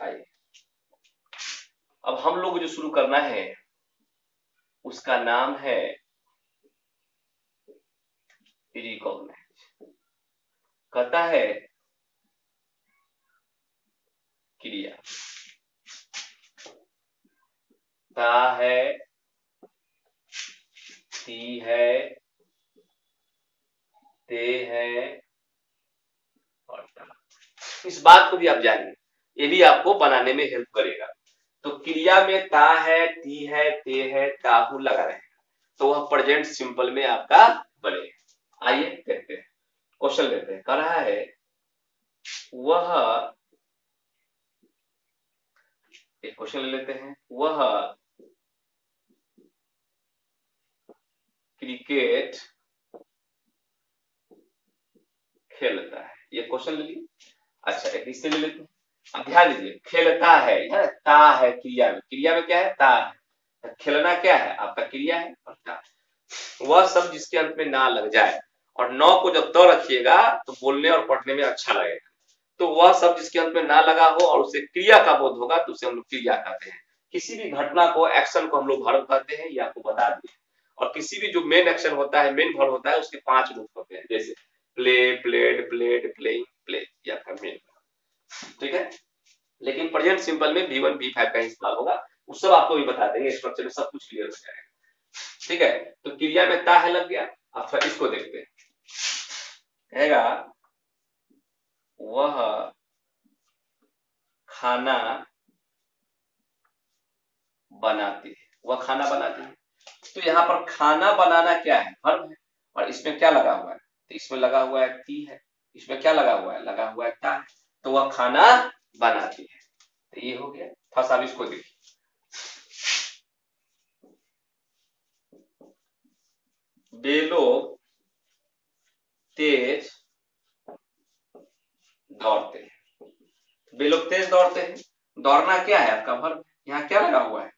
है। अब हम लोग जो शुरू करना है उसका नाम है रिकॉग्नाइज। कहता है क्रिया, ता है, ती है, ते है और ता। इस बात को भी आप जानिए, ये भी आपको बनाने में हेल्प करेगा। तो क्रिया में ता है, ती है, ते है, ताहू लगा रहेगा, तो वह प्रेजेंट सिंपल में आपका बनेगा। आइए देखते हैं, क्वेश्चन लेते हैं। कह रहा है वह, एक क्वेश्चन ले लेते हैं, वह क्रिकेट खेलता है। ये क्वेश्चन ले लिए। अच्छा, एक इससे ले लेते हैं। अब ध्यान दीजिए, खेलता है, यह ता है क्रिया में क्या है, ता है। खेलना क्या है, आपका क्रिया है और ता। वह शब्द जिसके अंत में ना लग जाए, और नौ को जब तो रखिएगा तो बोलने और पढ़ने में अच्छा लगेगा। तो वह शब्द जिसके अंत में ना लगा हो और उसे क्रिया का बोध होगा तो उसे हम लोग क्रिया कहते हैं। किसी भी घटना को, एक्शन को हम लोग वर्ब कहते हैं, ये आपको बता दिए। और किसी भी जो मेन एक्शन होता है, मेन वर्ब होता है, उसके 5 रूप होते हैं, जैसे play, played, played, playing, play, ये आपका मेन। ठीक है। लेकिन प्रेजेंट सिंपल में V1 V5 का इस्तेमाल होगा, वो सब आपको भी बता देंगे, स्ट्रक्चर में सब कुछ क्लियर हो जाएगा। ठीक है। तो क्रिया में ता है लग गया। अब फिर इसको देखते हैं, कहेगा वह खाना बनाती है, वह खाना बनाती है। तो यहाँ पर खाना बनाना क्या है, वर्ब है। और इसमें क्या लगा हुआ है, तो इसमें लगा हुआ है ती है। इसमें क्या लगा हुआ है, लगा हुआ है ता है। तो वह खाना बनाती है। तो ये हो गया। फर्स्ट आप इसको देखिए, वे लोग तेज दौड़ते हैं। वे लोग तेज दौड़ते हैं। दौड़ना क्या है, आपका वर्ब। यहाँ क्या लगा हुआ है,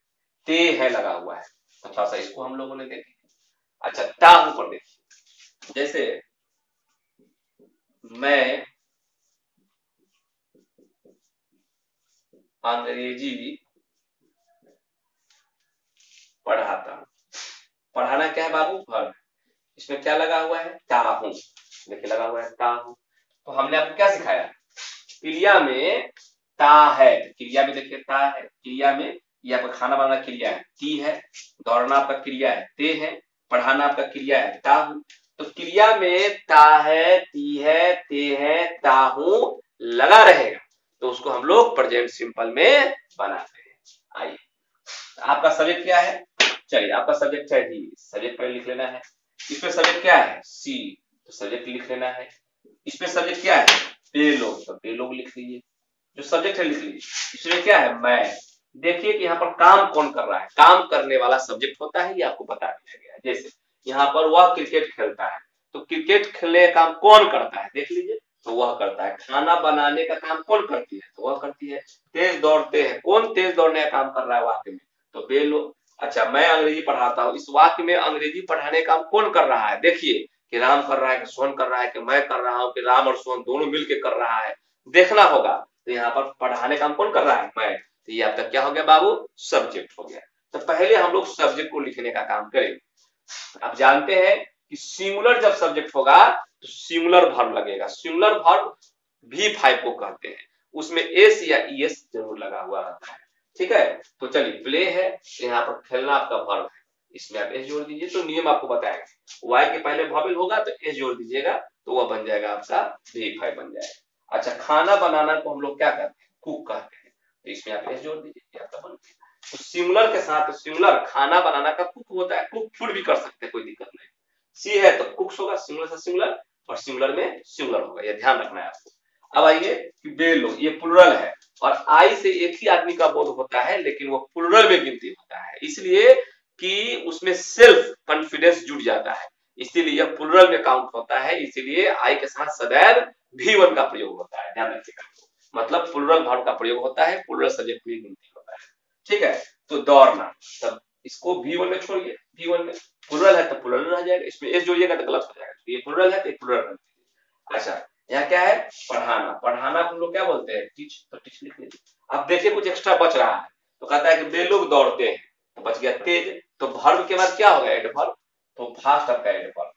ते है लगा हुआ है। तो थोड़ा सा इसको हम लोगों ने देखे। अच्छा, ता ऊपर देखिए, जैसे मैं अंग्रेजी पढ़ाता हूं। पढ़ाना क्या है बाबू, वर्ब। इसमें क्या लगा हुआ है, ता हूं। देखिए लगा हुआ है ता हूं। तो हमने आपको क्या सिखाया, क्रिया में ता है। क्रिया में देखिए ता है, क्रिया में ये आपका खाना बनाना क्रिया है, ती है। दौड़ना आपका क्रिया है, ते है। पढ़ाना आपका क्रिया है, ता हूं। तो क्रिया में ता है, ती है, ते है, ता हूं लगा रहेगा, तो उसको हम लोग प्रेजेंट सिंपल में बनाते हैं। आइए, आपका सब्जेक्ट क्या है, चलिए आपका सब्जेक्ट है ही, सब्जेक्ट पहले लिख लेना है। इसमें सब्जेक्ट क्या है, सी, तो सब्जेक्ट लिख लेना है। इसमें सब्जेक्ट क्या है, वे लोग, तो वे लोग लिख लीजिए, जो सब्जेक्ट है लिख लीजिए। इसमें क्या है, मैं। देखिए कि यहाँ पर काम कौन कर रहा है, काम करने वाला सब्जेक्ट होता है, ये आपको बता दिया गया है। जैसे यहाँ पर वह क्रिकेट खेलता है, तो क्रिकेट खेलने का काम कौन करता है, देख लीजिए, तो वह करता है। खाना बनाने का काम कौन करती है, तो वह करती है। तेज दौड़ते हैं, कौन तेज दौड़ने का काम कर रहा है वाक्य में, तो वे लोग। अच्छा, मैं अंग्रेजी पढ़ाता हूँ, इस वाक्य में अंग्रेजी पढ़ाने का काम कौन कर रहा है, देखिए कि राम कर रहा है, कि सोहन कर रहा है, कि मैं कर रहा हूँ, कि राम और सोहन दोनों मिलकर कर रहा है, देखना होगा। तो यहाँ पर पढ़ाने का काम कौन कर रहा है, मैं। तो ये आपका क्या हो गया बाबू, सब्जेक्ट हो गया। तो पहले हम लोग सब्जेक्ट को लिखने का काम करेंगे। आप जानते हैं कि सिंगुलर जब सब्जेक्ट होगा तो सिंगुलर वर्ब लगेगा। सिंगुलर वर्ब V5 को कहते हैं, उसमें एस या ईएस जरूर लगा हुआ रहता है। ठीक है। तो चलिए, प्ले है, यहाँ पर खेलना आपका वर्ब है, इसमें आप एस जोड़ दीजिए। तो नियम आपको बताएगा, वाई के पहले वॉवेल होगा तो एस जोड़ दीजिएगा, तो वह बन जाएगा आपका V5 बन जाएगा। अच्छा, खाना बनाना को हम लोग क्या कहते हैं, कुक कहते हैं, तो इसमें आप एस जोड़ दीजिए, आपका बन गया। तो सिंगुलर के साथ, सिंगुलर खाना बनाना का कुक होता है, कुक फूड भी कर सकते हैं, कोई दिक्कत नहीं। सी है तो कुक्स होगा, सिंगुलर से सिंगुलर, और सिंगुलर में सिंगुलर होगा, ये ध्यान रखना है आपको। अब आइए कि वे लोग, ये प्लुरल है, और आई से एक ही आदमी का बोध होता है, लेकिन वो प्लुरल में गिनती होता है, इसलिए कि उसमें सेल्फ कॉन्फिडेंस जुड़ जाता है, इसीलिए यह प्लुरल में काउंट होता है। इसीलिए आई के साथ सदैव V1 का प्रयोग होता है, ध्यान रखिएगा। मतलब प्लुरल वर्ब का प्रयोग होता है, प्लुरल सब्जेक्ट में गिनती होता है। ठीक है। तो दौड़ना, तब इसको V1 में छोड़िए, V1 में प्लुरल है तो प्लुरल रह जाएगा, इसमें एस जोड़िएगा तो गलत हो जाएगा, ये प्लुरल है तो ये प्लुरल रह। अच्छा, यहाँ क्या है, पढ़ाना। पढ़ाना हम लोग क्या बोलते हैं, टीच, तो टीच लिख लीजिए। अब देखिए कुछ एक्स्ट्रा बच रहा है, तो कहता है कि वे लोग दौड़ते हैं, तो बच गया तेज। तो वर्ब के बाद क्या होगा, एडवर्ब, तो फास्ट आपका एडवर्ब,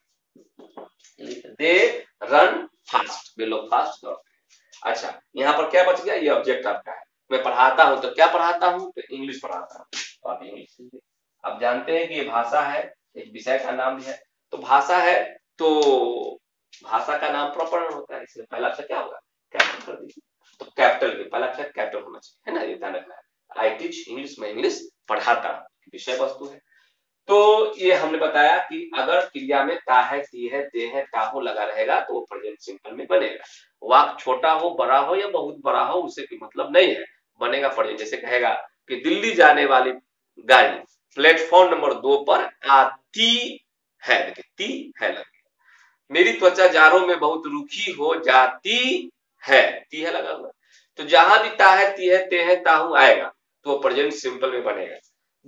दे रन फास्ट, वे लोग फास्ट दौड़ते हैं। अच्छा, यहाँ पर क्या बच गया, ये ऑब्जेक्ट आपका है। मैं पढ़ाता हूँ तो क्या पढ़ाता हूँ, तो इंग्लिश पढ़ाता हूँ, तो आप इंग्लिश लीजिए। अब जानते हैं कि ये भाषा है, एक विषय का नाम भी है। तो भाषा है, तो भाषा का नाम प्रॉपर होता है, इसलिए पहला अक्षर क्या होगा, कैपिटल कर दीजिए। तो कैपिटल के पहला अक्षर कैपिटल होना चाहिए, है ना, ये ध्यान रखना है। आई टीच इंग्लिश, मैं इंग्लिश पढ़ाता हूँ, विषय वस्तु है। तो ये हमने बताया कि अगर क्रिया में ता है, ती है, ते है, ता हो लगा रहेगा तो वो प्रेजेंट सिंपल में बनेगा। वाक्य छोटा हो, बड़ा हो या बहुत बड़ा हो उससे कोई मतलब नहीं है, बनेगा प्रेजेंट। जैसे कहेगा कि दिल्ली जाने वाली गाड़ी प्लेटफॉर्म नंबर 2 पर आती है, देखिए ती है लगे। मेरी त्वचा जाड़ों में बहुत रूखी हो जाती है, ती है लगा हुआ। तो जहां भी ता है, ती है, ते है, ताहू आएगा तो वो प्रेजेंट सिंपल में बनेगा।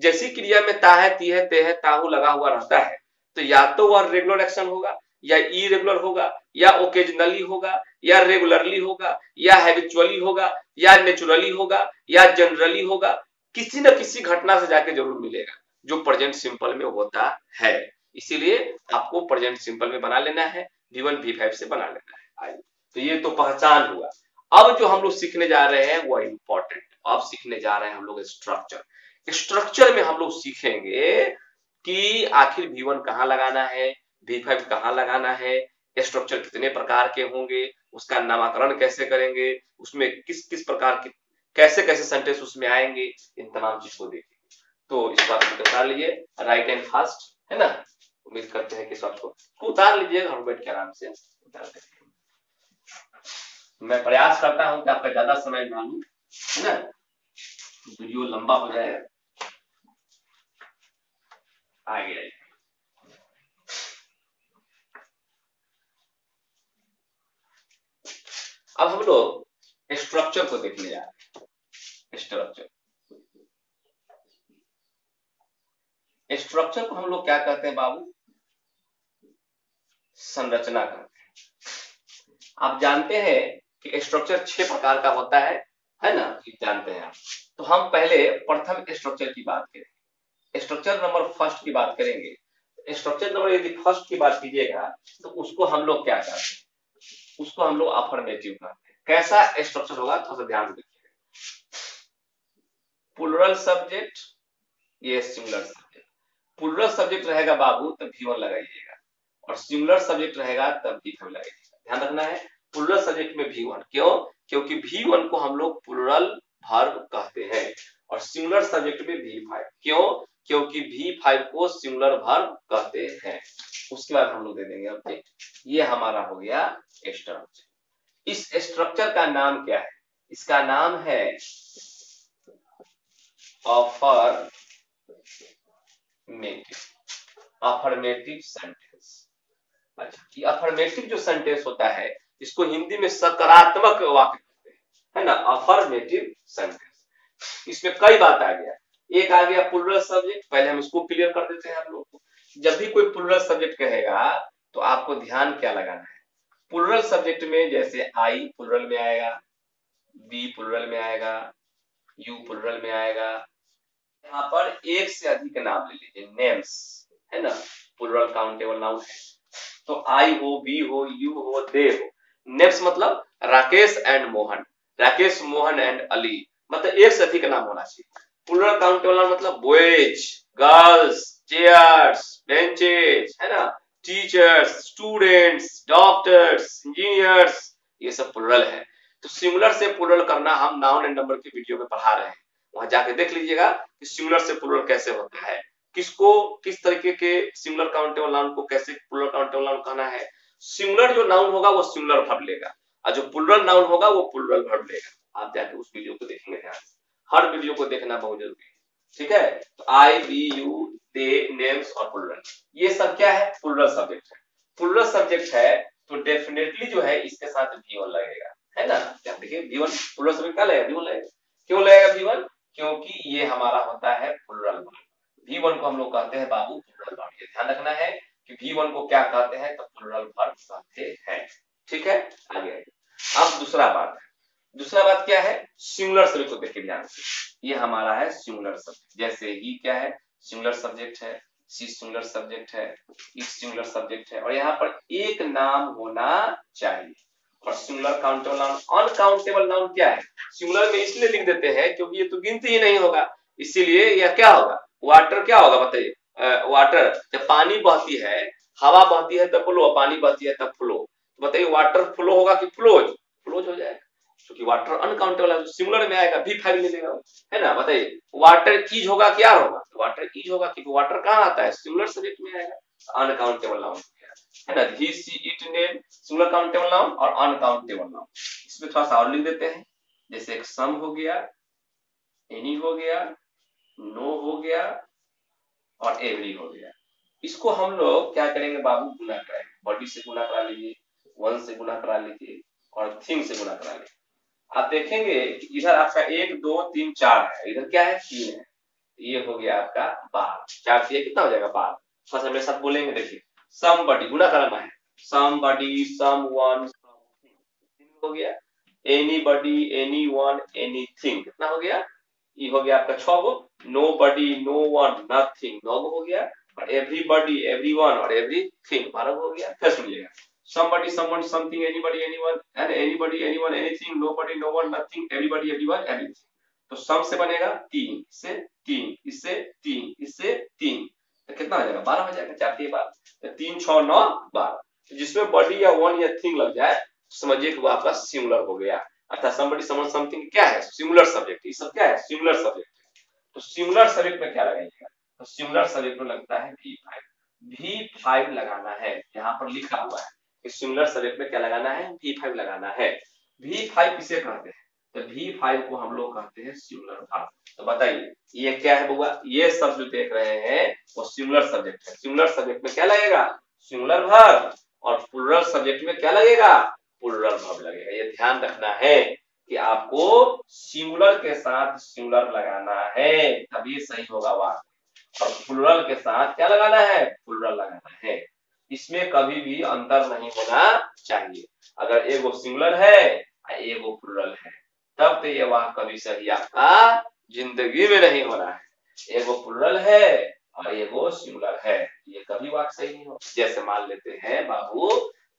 जैसी क्रिया में ता है, ती है, ते है, ताहू लगा हुआ रहता है तो या तो वह रेगुलर एक्शन होगा या इरेगुलर होगा या ओकेजनली होगा या रेगुलरली होगा या हैबिचुअली होगा या नेचुरली होगा या जनरली होगा, किसी न किसी घटना से जाके जरूर मिलेगा जो प्रेजेंट सिंपल में होता है। इसीलिए आपको प्रेजेंट सिंपल में बना लेना है, V1 V5 से बना लेना है। आइए, तो ये तो पहचान हुआ। अब जो हम लोग सीखने जा रहे हैं वो इंपॉर्टेंट, अब सीखने जा रहे हैं हम लोग स्ट्रक्चर। स्ट्रक्चर में हम लोग सीखेंगे कि आखिर V1 कहाँ लगाना है, V5 कहाँ लगाना है, स्ट्रक्चर कितने प्रकार के होंगे, उसका नामकरण कैसे करेंगे, उसमें किस किस प्रकार के कैसे कैसे सेंटेंस उसमें आएंगे, इन तमाम चीज को देखेंगे। तो इस बात को उतार लीजिए, राइट एंड फास्ट है ना। उम्मीद करते हैं कि सबको उतार लीजिए, घर बैठ के आराम से उतार देंगे। मैं प्रयास करता हूं कि आपका ज्यादा समय ना लूं, है ना, वीडियो लंबा हो जाए। आगे अब हम लोग स्ट्रक्चर को देखने जा रहे हैं। स्ट्रक्चर को हम लोग क्या कहते हैं बाबू, संरचना कहते हैं। आप जानते हैं कि स्ट्रक्चर 6 प्रकार का होता है ना, जानते हैं आप। तो हम पहले प्रथम स्ट्रक्चर की बात करेंगे, स्ट्रक्चर नंबर फर्स्ट की बात करेंगे। स्ट्रक्चर नंबर यदि फर्स्ट की बात कीजिएगा तो उसको हम लोग क्या कहते हैं, उसको हम लोग अफर्मेटिव कहते हैं। कैसा स्ट्रक्चर होगा थोड़ा सा ध्यान रखिएगा। प्लूरल सब्जेक्ट, ये सिंगुलर सब्जेक्ट। प्लूरल सब्जेक्ट रहेगा बाबू तब V1 लगाइएगा और सिंगुलर सब्जेक्ट रहेगा तब V5 लगाइएगा। ध्यान रखना है, प्लूरल सब्जेक्ट में V1, क्यों, क्योंकि V1 को हम लोग प्लूरल वर्ब कहते हैं और सिंगुलर सब्जेक्ट में V5, क्यों, क्योंकि V5 को सिंगुलर वर्ब कहते हैं। उसके बाद हम लोग दे देंगे अपडेट। ये हमारा हो गया स्ट्रक्चर। इस स्ट्रक्चर का नाम क्या है, इसका नाम है अफर्मेटिव सेंटेंस। अच्छा, ये अफर्मेटिव जो सेंटेंस होता है इसको हिंदी में सकारात्मक वाक्य कहते हैं, है ना, अफर्मेटिव सेंटेंस। इसमें कई बात आ गया, एक आ गया प्लूरल सब्जेक्ट, पहले हम इसको क्लियर कर देते हैं आप लोगों को। जब भी कोई प्लूरल सब्जेक्ट कहेगा तो आपको ध्यान क्या लगाना है, प्लूरल सब्जेक्ट में जैसे आई प्लूरल में आएगा, बी प्लूरल में आएगा, यू प्लूरल में आएगा। यहाँ पर एक से अधिक नाम ले लीजिए, नेम्स, है ना, प्लूरल काउंटेबल नाउन है। तो आई हो, बी हो, यू हो, दे हो। नेम्स मतलब राकेश एंड मोहन, राकेश, मोहन एंड अली, मतलब एक से अधिक नाम होना चाहिए। प्लूरल काउंटेबल नाउन मतलब बॉयज, गर्ल्स, चेयर्स, बेंचेज, है ना, टीचर्स, स्टूडेंट्स, डॉक्टर्स, इंजीनियर्स, ये सब प्लूरल है। तो सिंगुलर से प्लूरल करना हम नाउन एंड नंबर के वीडियो में पढ़ा रहे हैं, वहां जाके देख लीजिएगा कि सिंगुलर से प्लूरल कैसे होता है, किसको किस तरीके के सिंगुलर काउंटेबल नाउन को कैसे प्लूरल काउंटेबल नाउन कहना है। सिंगुलर जो नाउन होगा वो सिंगुलर वर्ब लेगा और जो प्लूरल नाउन होगा वो प्लूरल वर्ब लेगा। आप जाके उस वीडियो को देखेंगे ध्यान से, हर वीडियो को देखना बहुत जरूरी है, ठीक है। तो आई, बी, यू, दे, नेम्स और प्लूरल, ये सब क्या है, प्लूरल सब्जेक्ट है। प्लूरल सब्जेक्ट है तो डेफिनेटली जो है इसके साथ V1 लगेगा, है ना। देखिए V1 प्लूरल सब्जेक्ट क्या लगेगा, V1 लगेगा। क्यों लगेगा V1, क्योंकि ये हमारा होता है प्लूरल वर्ब। V1 को हम लोग कहते हैं बाबू प्लूरल वर्ब, ये ध्यान रखना है कि V1 को क्या कहते हैं, तो प्लूरल वर्ब कहते हैं, ठीक है। आगे अब दूसरा बात क्या है, सिंगुलर सब्जेक्ट को देखिए ध्यान से। ये हमारा है सिंगुलर सब्जेक्ट, जैसे ही क्या है, सिंगुलर सब्जेक्ट है, सी सिंगुलर सब्जेक्ट है, ई सिंगुलर सब्जेक्ट है और यहाँ पर एक नाम होना चाहिए। और singular countable noun, uncountable noun क्या है, सिंगुलर में इसलिए लिख देते हैं क्योंकि ये तो गिनती ही नहीं होगा, इसीलिए यह क्या होगा, वाटर क्या होगा बताइए, वाटर, जब पानी बहती है, हवा बहती है तब फ्लो, पानी बहती है तब फ्लो, बताइए वाटर फ्लो होगा कि फ्लोज, फ्लोज हो जाएगा। क्योंकि वाटर अनकाउंटेबल है, तो सिंगुलर में आएगा V5 ले लेगा, है ना। बताइए वाटर इज होगा क्या होगा, वाटर इज होगा क्योंकि वाटर कहाँ आता है, सिंगुलर सब्जेक्ट में आएगा, अनकाउंटेबल नाउन है ना। He see it name singular countable noun और अनकाउंटेबल नाउन। इसमें थोड़ा सा और लिख देते हैं, जैसे एक सम हो गया, एनी हो गया, नो हो गया और एवरी हो गया। इसको हम लोग क्या करेंगे बाबू, गुना कराएंगे, बॉडी से गुना करा लीजिए, वन से गुना करा लीजिए और थिंग से गुना करा लीजिए। आप देखेंगे कि इधर आपका 1 2 3 4 है, इधर क्या है 3 है, ये हो गया आपका 12, 4 से कितना हो जाएगा 12। थोड़ा सा मेरे साथ बोलेंगे, देखिए समबडी गुना कराना है, समबडी, समवन, हो गया, एनीबडी, एनीवन, एनीथिंग कितना हो गया, ये हो गया आपका 6 गो, नोबडी, नो वन, नथिंग 9 गो हो गया, और एवरीबडी, एवरीवन और एवरीथिंग 12 गो हो गया। फिर सुनिएगा, somebody, someone, something, anybody, anyone, and anybody, anyone, anything, nobody, no one, nothing, everybody, everyone, everything। तो सम से बनेगा 3, इससे 3, इससे 3, इससे 3, तो कितना हो जाएगा 12 हो जाएगा, 4 के 12, तो 3 6 9 12। जिसमें बॉडी या वन या थिंग लग जाए समझिए कि वो आपका सिंगुलर हो गया, अर्थात somebody, someone, something क्या है, सिंगुलर सब्जेक्ट, ये सब क्या है, सिंगुलर सब्जेक्ट। तो सिंगुलर सब्जेक्ट में क्या लगाइएगा, तो सिंगुलर सब्जेक्ट में लगता है V5, V5 लगाना है, यहाँ पर लिखा हुआ है कि सिंगुलर सब्जेक्ट में क्या लगाना है, V5 लगाना है। V5 किसे कहते हैं, तो V5 को हम लोग कहते हैं सिंगुलर वर्ब। तो बताइए ये क्या है बउआ, ये सब जो देख रहे हैं वो सिंगुलर सब्जेक्ट है, सिंगुलर सब्जेक्ट में क्या लगेगा, सिंगुलर वर्ब, और प्लूरल सब्जेक्ट में क्या लगेगा, प्लूरल वर्ब लगेगा। ये ध्यान रखना है कि आपको सिंगुलर के साथ सिंगुलर लगाना है तभी सही होगा वाक्य, और प्लूरल के साथ क्या लगाना है, प्लूरल लगाना है। इसमें कभी भी अंतर नहीं होना चाहिए। अगर एगो सिंगुलर है एगो प्लूरल है तब तो ये वाक्य कभी सही आपका जिंदगी में नहीं हो रहा है। एगो प्लूरल है और एगो सिंगुलर है, ये कभी वाक्य सही नहीं हो। जैसे मान लेते हैं बाबू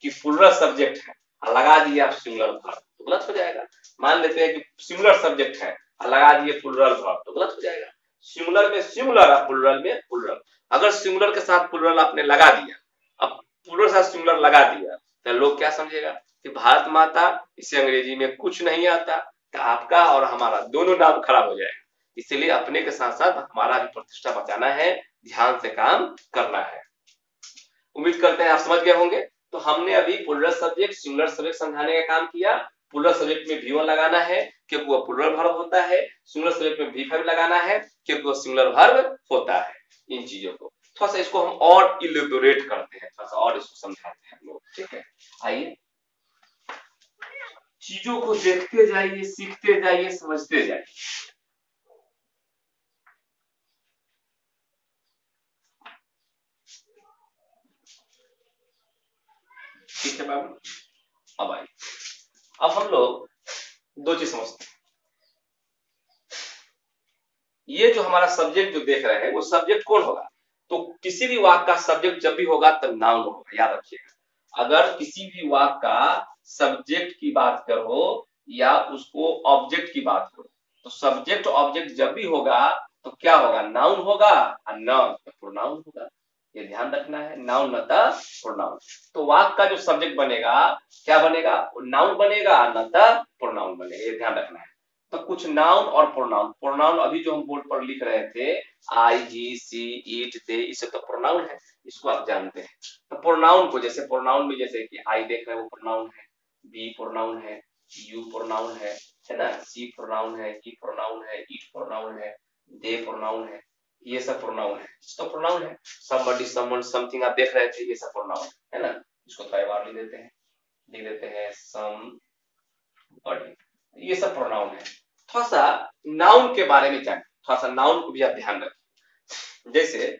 कि प्लूरल सब्जेक्ट है और लगा दिए आप सिंगुलर वर्ब तो गलत हो जाएगा। मान लेते हैं कि सिंगुलर सब्जेक्ट है और लगा दिए प्लूरल वर्ब तो गलत हो जाएगा। सिंगुलर में सिंगुलर और प्लूरल में प्लूरल। अगर सिंगुलर के साथ प्लूरल आपने लगा दिया, अब प्लूरल के साथ सिंगुलर लगा दिया तो लोग क्या समझेगा कि भारत माता, इसे अंग्रेजी में कुछ नहीं आता, तो आपका और हमारा दोनों नाम खराब हो जाएगा। इसलिए अपने के साथ साथ हमारा भी प्रतिष्ठा बचाना है, ध्यान से काम करना है। उम्मीद करते हैं आप समझ गए होंगे। तो हमने अभी प्लूरल सब्जेक्ट सिंगुलर सब्जेक्ट समझाने का काम किया। प्लूरल सब्जेक्ट में V1 लगाना है क्योंकि वो प्लूरल वर्ब होता है, सिंगुलर सब्जेक्ट में V5 लगाना है क्योंकि वो सिंगुलर वर्ब होता है। इन चीजों को थोड़ा सा इसको हम और इलेबोरेट करते हैं, थोड़ा सा और इसको समझाते हैं हम लोग, ठीक है। आइए चीजों को देखते जाइए, सीखते जाइए, समझते जाइए। ठीक है बाबू, अब आइए अब हम लोग दो चीज समझते हैं। ये जो हमारा सब्जेक्ट जो देख रहे हैं वो सब्जेक्ट कौन होगा, तो किसी भी वाक्य का सब्जेक्ट जब भी होगा तब नाउन होगा, याद रखिएगा। अगर किसी भी वाक्य का सब्जेक्ट की बात करो या उसको ऑब्जेक्ट की बात करो तो सब्जेक्ट ऑब्जेक्ट जब भी होगा तो क्या होगा, नाउन होगा, और नाउन तो प्रोनाउन होगा। ये ध्यान रखना है, नाउन न त प्रोनाउन। तो वाक्य का जो सब्जेक्ट बनेगा क्या बनेगा, नाउन बनेगा, न त प्रोनाउन बनेगा, ये ध्यान रखना है। तो कुछ नाउन और प्रोनाउन, प्रोनाउन अभी जो हम बोर्ड पर लिख रहे थे आई, जी, सी, इट, दे, इसे तो प्रोनाउन है, इसको आप जानते हैं। तो प्रोनाउन को जैसे प्रोनाउन में जैसे कि आई देख रहे हैं वो प्रोनाउन है, बी प्रोनाउन है, यू प्रोनाउन है ना, सी प्रोनाउन है, ई प्रोनाउन है, इट प्रोनाउन है, दे प्रोनाउन है, ये सब प्रोनाउन है, तो प्रोनाउन है। समबडी, समवन, समथिंग आप देख रहे थे ये सब प्रोनाउन है ना। इसको थोड़ा बार लिख देते हैं समबडी, ये सब प्रोनाउन है। थोड़ा सा नाउन के बारे में जाने, थोड़ा सा नाउन को भी आप ध्यान रखें। जैसे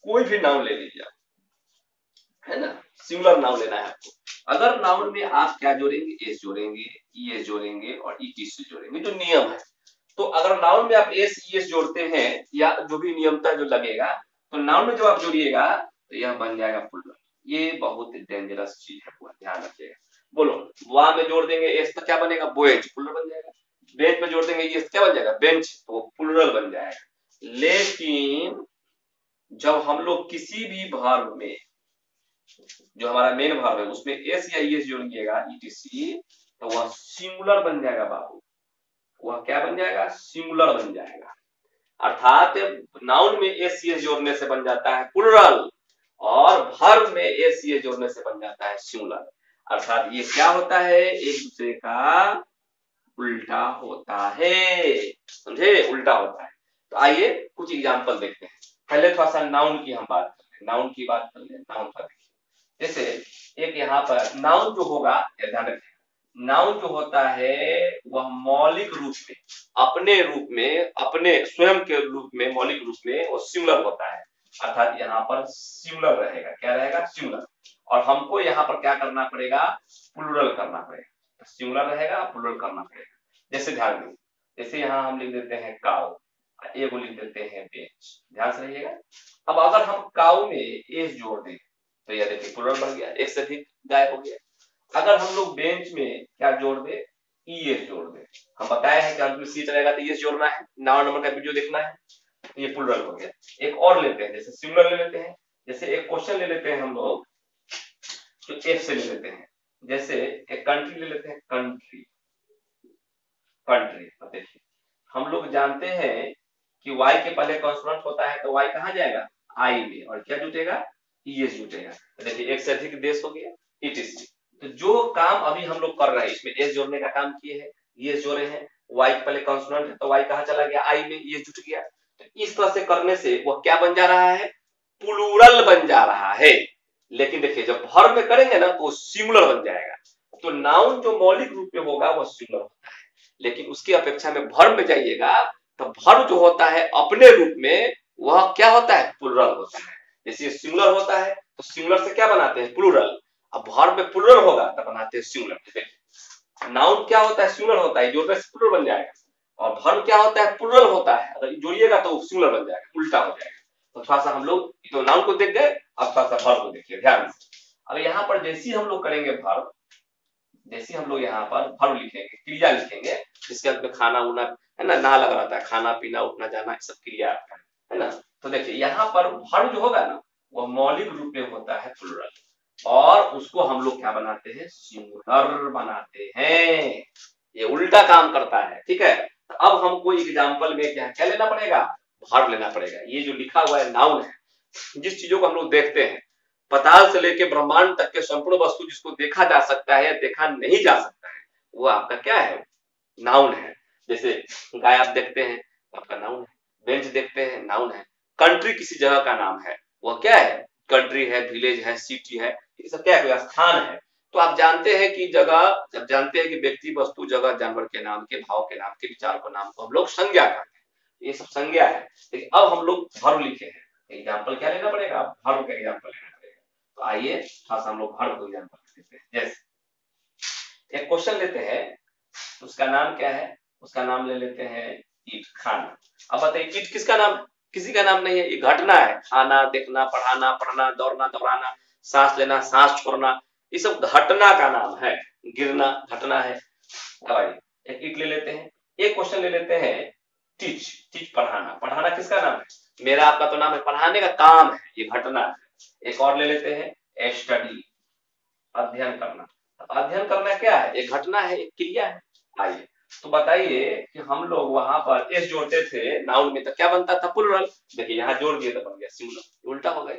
कोई भी नाउन ले लीजिए है ना, सिंगुलर नाउन लेना है आपको। अगर नाउन में आप क्या जोड़ेंगे, एस जोड़ेंगे, ईएस जोड़ेंगे और ईटीसी जोड़ेंगे, जो नियम है। तो अगर नाउन में आप एस ईएस जोड़ते हैं या जो भी नियमता जो लगेगा तो नाउन में जब आप जोड़िएगा तो यह बन जाएगा प्लूरल। ये बहुत डेंजरस चीज है, पूरा ध्यान रखिएगा। बोलो वहां में जोड़ देंगे एस तो क्या बनेगा, बोएज, प्लूरल बन जाएगा। बेंच में जोड़ देंगे एस क्या बन जाएगा, बेंच, तो वो प्लूरल बन जाएगा। लेकिन जब हम लोग किसी भी वर्ब में जो हमारा मेन वर्ब है उसमें एस या ईएस जोड़िएगा ईटीसी तो वह सिंगुलर बन जाएगा बाबू। वह क्या बन जाएगा? सिंगुलर बन जाएगा। अर्थात नाउन में एस सी एस जोड़ने से बन जाता है प्लूरल और वर्ब में एस सी एस जोड़ने से बन जाता है सिंगुलर। अर्थात ये क्या होता है? एक दूसरे का उल्टा होता है, समझे? उल्टा होता है। तो आइए कुछ एग्जांपल देखते हैं। पहले थोड़ा सा नाउन की हम बात कर लें, नाउन की बात कर लें। नाउन पर देखिए, जैसे एक यहाँ पर नाउन जो होगा, ध्यान रखें, नाउन जो होता है वह मौलिक रूप में, अपने रूप में, अपने स्वयं के रूप में, मौलिक रूप में वो सिंगुलर होता है। अर्थात यहाँ पर सिंगुलर रहेगा। क्या रहेगा? सिंगुलर। और हमको यहाँ पर क्या करना पड़ेगा? प्लूरल करना पड़ेगा। सिंगुलर रहेगा, प्लूरल करना पड़ेगा। जैसे ध्यान दें, जैसे यहाँ हम लिख देते हैं काउ, एगो लिख देते हैं बेंच। ध्यान से रहिएगा। अब अगर हम काउ में एस जोड़ दें तो यह देखिए प्लूरल बन गया, एक से अधिक गाय हो गया। अगर हम लोग बेंच में क्या जोड़ दे? ईएस जोड़ दे। हम बताए हैं कि अंत में सीट रहेगा तो ईएस जोड़ना है, नाउन नंबर का वीडियो देखना है। तो ये प्लूरल हो गया। एक और लेते हैं, जैसे सिंगुलर ले लेते हैं। जैसे एक क्वेश्चन ले लेते हैं हम लोग, जो एफ से ले लेते हैं। जैसे एक कंट्री ले लेते हैं, कंट्री, कंट्री। देखिए हम लोग जानते हैं कि y के पहले कॉन्सोनेंट होता है तो y कहाँ जाएगा? आई में, और क्या जुटेगा? ईएस जुटेगा। तो देखिए एक से अधिक देश हो गया, इटीसी। तो जो काम अभी हम लोग कर रहे हैं, इसमें एस जोड़ने का काम किए हैं, ईएस जोड़े हैं, y के पहले कॉन्सोनेंट है तो y कहाँ चला गया? आई में, ईएस जुट गया। तो इस तरह से करने से वह क्या बन जा रहा है? प्लूरल बन जा रहा है। लेकिन देखिए जब वर्ब में करेंगे ना तो सिंगुलर बन जाएगा। तो नाउन जो मौलिक रूप में होगा वह सिंगुलर होता है, लेकिन उसकी अपेक्षा में वर्ब में जाइएगा तो वर्ब जो होता है अपने रूप में वह क्या होता है? प्लूरल होता है। जैसे सिंगुलर होता है तो सिंगुलर से क्या बनाते हैं? प्लूरल। अब वर्ब में प्लूरल होगा तो बनाते हैं सिंगुलर। नाउन क्या होता है? सिंगुलर होता है, जोड़ने से प्लूरल बन जाएगा। और वर्ब क्या होता है? प्लूरल होता है, अगर जोड़िएगा तो सिंगुलर बन जाएगा, उल्टा हो जाएगा। तो थोड़ा सा हम लोग तो नाउन को देख गए, अब थोड़ा सा वर्ब को देखिए ध्यान से। अब यहाँ पर जैसे हम लोग करेंगे वर्ब, जैसे हम लोग यहाँ पर वर्ब लिखेंगे, क्रिया लिखेंगे, जिसके अंत में खाना उना है ना, ना लग रहता है, खाना पीना उठना जाना, सब क्रिया है ना। तो देखिए यहाँ पर वर्ब जो होगा ना वह मौलिक रूप में होता है प्लूरल, और उसको हम लोग क्या बनाते हैं? सिंगुलर बनाते हैं। ये उल्टा काम करता है, ठीक है। अब हमको एग्जाम्पल में क्या क्या लेना पड़ेगा? वर्ब लेना पड़ेगा। ये जो लिखा हुआ है नाउन है, जिस चीजों को हम लोग देखते हैं, पताल से लेके ब्रह्मांड तक के संपूर्ण वस्तु जिसको देखा जा सकता है या देखा नहीं जा सकता है, वो आपका क्या है? नाउन है। जैसे गाय आप देखते हैं आपका नाउन है, बेंच देखते हैं नाउन है, कंट्री किसी जगह का नाम है, वह क्या है? कंट्री है, विलेज है, सिटी है, ये सब क्या है? स्थान है। तो आप जानते हैं कि जगह, जब जानते हैं कि व्यक्ति, वस्तु, जगह, जानवर के नाम के, भाव के नाम के, विचार के नाम को हम लोग संज्ञा कहते हैं। ये सब संज्ञा है। लेकिन अब हम लोग वर्ब लिखे हैं, एग्जाम्पल क्या लेना पड़ेगा? वर्ब का एग्जाम्पल लेना पड़ेगा। तो आइए थोड़ा सा हम लोग वर्ब को एग्जाम्पल लेते हैं। जैसे एक क्वेश्चन लेते हैं, उसका नाम क्या है? उसका नाम ले लेते हैं ईट, खाना। अब बताइए ईट किसका नाम? किसी का नाम नहीं है, ये घटना है। खाना, देखना, पढ़ाना, पढ़ना, दौड़ना, दौड़ाना, सांस लेना, सांस छोड़ना, ये सब घटना का नाम है। गिरना घटना है। अब आइए एक ईट ले लेते हैं। एक क्वेश्चन ले लेते हैं टीच, टीच पढ़ाना। पढ़ाना किसका नाम है? मेरा आपका तो नाम है, पढ़ाने का काम है, ये घटना है। एक और ले लेते हैं स्टडी, अध्ययन करना। अध्ययन करना क्या है? एक घटना है, एक क्रिया है। आइए तो बताइए कि हम लोग वहां पर एस जोड़ते थे नाउन में तो क्या बनता था? प्लूरल। देखिए यहाँ जोड़ दिए तो बन गया सिंगुलर, उल्टा हो गया।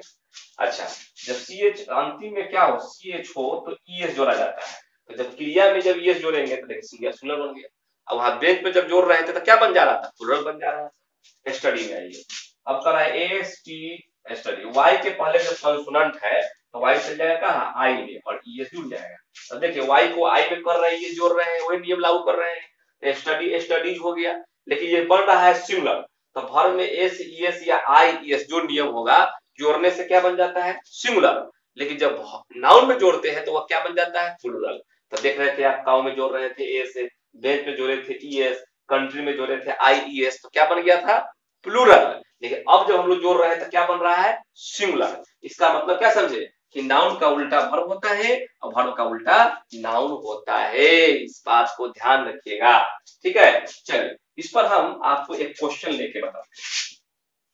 अच्छा, जब सी एच अंतिम में क्या हो? सी एच हो तो ई एस जोड़ा जाता है। तो जब क्रिया में जब ई एस जोड़ेंगे तो देखिए सिंगुलर बन गया। अब वहां बेंच पे जब जोड़ रहे थे तो क्या बन जा रहा था? प्लूरल बन जा रहा था। स्टडी में आइए, अब कर रहा है एस टी, स्टडी। वाई के पहले जब कंसोनेंट है तो वाई चल जाएगा कहाँ? आई में, और ई एस जुड़ जाएगा। तो देखिए वाई को आई में कर रहे हैं, ये जोड़ रहे हैं, वही नियम लागू कर रहे हैं। स्टडी, स्टडीज हो गया। लेकिन ये बन रहा है सिंगुलर, तो वर्ब में एस, ई एस या आई, ई एस जो नियम होगा जोड़ने से क्या बन जाता है? सिंगुलर। लेकिन जब नाउन में जोड़ते हैं तो वह क्या बन जाता है? प्लूरल। तो देख रहे थे आप, काउ में जोड़ रहे थे एस, बेंच में जोड़े थे ई एस, कंट्री में जोड़े थे आई ई एस, तो क्या बन गया था? प्लूरल। लेकिन अब जब हम लोग जोड़ रहे हैं तो क्या बन रहा है? सिंगुलर। इसका मतलब क्या समझे? कि नाउन का उल्टा वर्ब होता है और वर्ब का उल्टा नाउन होता है। इस बात को ध्यान रखिएगा, ठीक है। चलिए इस पर हम आपको एक क्वेश्चन लेके बताते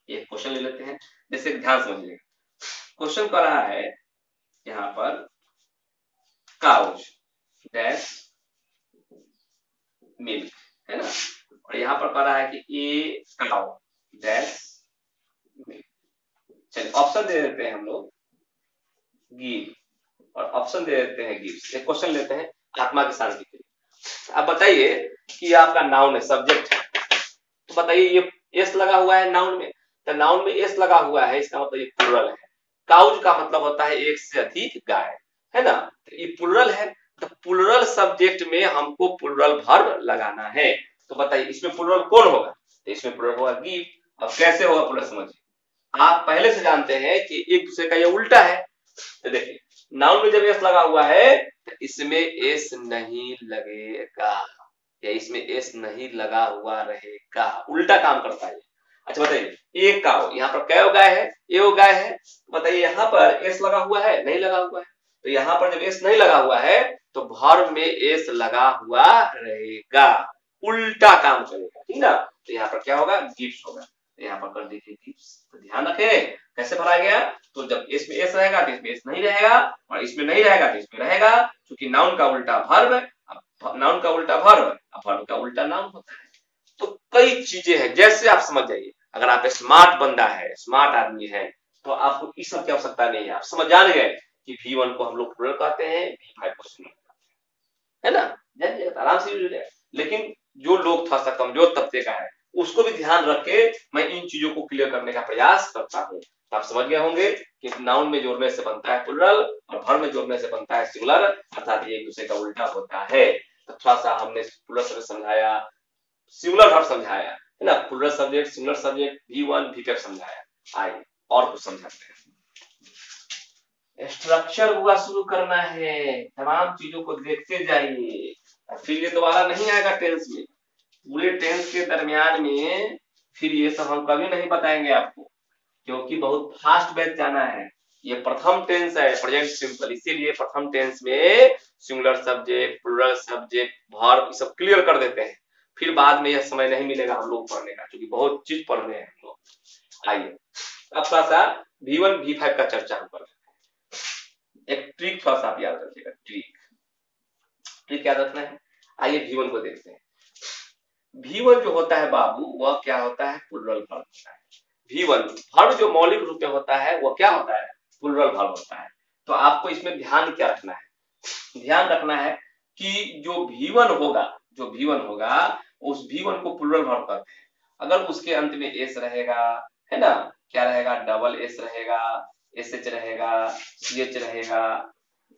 हैं। एक क्वेश्चन ले लेते हैं, जैसे ध्यान समझिएगा। क्वेश्चन कर रहा है यहाँ पर, काउच डैश मिल्क, है ना। और यहाँ पर कह रहा है कि ए काउ दैट्स मिल्क। चलिए ऑप्शन दे देते हैं हम लोग, गिव, और ऑप्शन दे देते हैं गिव्स। एक क्वेश्चन लेते हैं आत्मा की शांति के लिए। आप बताइए कि आपका नाउन है, सब्जेक्ट है, तो बताइए ये एस लगा हुआ है नाउन में, तो नाउन में एस लगा हुआ है, इसका मतलब ये प्लुरल है। काउज का मतलब होता है एक से अधिक गाय, है ना। तो ये प्लुरल है, तो प्लुरल सब्जेक्ट में हमको प्लुरल वर्ब लगाना है। तो बताइए इसमें प्लुरल कौन होगा, तो इसमें प्लुरल होगा गिव। अब कैसे होगा प्लुरल समझिए, आप पहले से जानते हैं कि एक दूसरे का ये उल्टा है। तो देखिए नाउन में जब एस लगा हुआ है तो इसमें एस नहीं लगेगा, या इसमें एस नहीं लगा हुआ रहेगा, उल्टा काम करता है। अच्छा बताइए एक काउ, यहाँ पर कै गाय है, ये गाय है, बताइए यहाँ पर एस लगा हुआ है, नहीं लगा हुआ है। तो यहाँ पर जब एस नहीं लगा हुआ है तो वर्ब में एस लगा हुआ रहेगा, उल्टा काम करेगा, ठीक ना। तो यहाँ पर क्या होगा, गिफ्ट होगा। तो यहाँ पर कर दीजिए गिफ्ट। तो ध्यान रखें कैसे भरा गया, तो जब इसमें एस रहेगा तो इसमें एस नहीं रहेगा, और इसमें नहीं रहेगा तो इसमें रहेगा, क्योंकि नाउन का उल्टा वर्ब, नाउन का उल्टा वर्ब, वर्ब का उल्टा नाउन होता है। तो कई चीजें हैं, जैसे आप समझ जाइए, अगर आप स्मार्ट बंदा है, स्मार्ट आदमी है, तो आपको इस सब की आवश्यकता नहीं है। आप समझ जान गए कि V1 को हम लोग प्लुरल कहते हैं, V5 को सिंगुलर कहते हैं, है ना, जान जाएगा आराम से यूज हो जाएगा। लेकिन जो लोग थोड़ा सा कमजोर तबके का है, उसको भी ध्यान रख के मैं इन चीजों को क्लियर करने का प्रयास करता हूँ। आप समझ गए होंगे कि नाउन में जोड़ने से बनता है प्लुरल और वर्ब में जोड़ने से बनता है सिंगुलर, अर्थात ये एक दूसरे का उल्टा होता है। तो थोड़ा सा हमने प्लुरल समझाया, सिंगुलर वर्ब समझाया, है ना, plural subject, singular subject, V1 V5 समझाया। आइए और कुछ समझाते हैं। स्ट्रक्चर हुआ शुरू करना है, तमाम चीजों को देखते जाइए, फिर ये दोबारा नहीं आएगा टेंस में। पूरे टेंस के दरमियान में फिर ये सब हम कभी नहीं बताएंगे आपको, क्योंकि बहुत फास्ट बैच जाना है। ये प्रथम टेंस है, प्रेजेंट सिंपल, इसीलिए प्रथम टेंस में singular subject, plural subject, verb सब क्लियर कर देते हैं। फिर बाद में यह समय नहीं मिलेगा हम लोग पढ़ने का, क्योंकि बहुत चीज पढ़ रहे हैं हम लोग। आइए अब थोड़ा सा V1 V5 का चर्चा हम करते हैं। एक ट्रिक थोड़ा सा आप याद रखिएगा, ट्रिक याद रखना है। आइए V1 को देखते हैं। V1 जो होता है बाबू, वह क्या होता है, प्लुरल वर्ब होता है। V1 वर्ब जो मौलिक रूप में होता है वह क्या होता है, प्लुरल वर्ब होता है। तो आपको इसमें ध्यान क्या रखना है, ध्यान रखना है कि जो V1 होगा, जो V1 होगा उस V1 को प्लुरल वर्ब कहते हैं। अगर उसके अंत में एस रहेगा, है ना, क्या रहेगा, डबल एस रहेगा, एस एच रहेगा, सी एच रहेगा,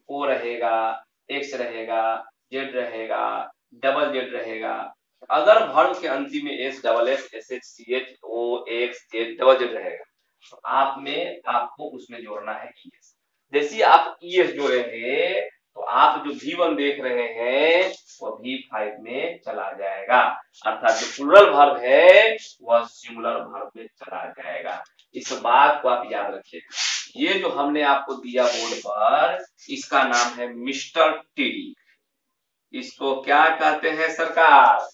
ओ रहेगा, एक्स रहेगा, जेड रहेगा, डबल जेड रहेगा। अगर वर्ब के अंतिम में S double S S H C H O X Z double Z रहेगा, तो आपको उसमें जोड़ना है ईएस। जैसे आप ईएस जोड़ेंगे तो आप जो V1 देख रहे हैं वो V5 में चला जाएगा, अर्थात जो प्लुरल वर्ब है वह सिंगुलर वर्ब में चला जाएगा। इस बात को आप याद रखिएगा। ये जो हमने आपको दिया बोर्ड पर, इसका नाम है मिस्टर टी। इसको क्या कहते हैं सरकार,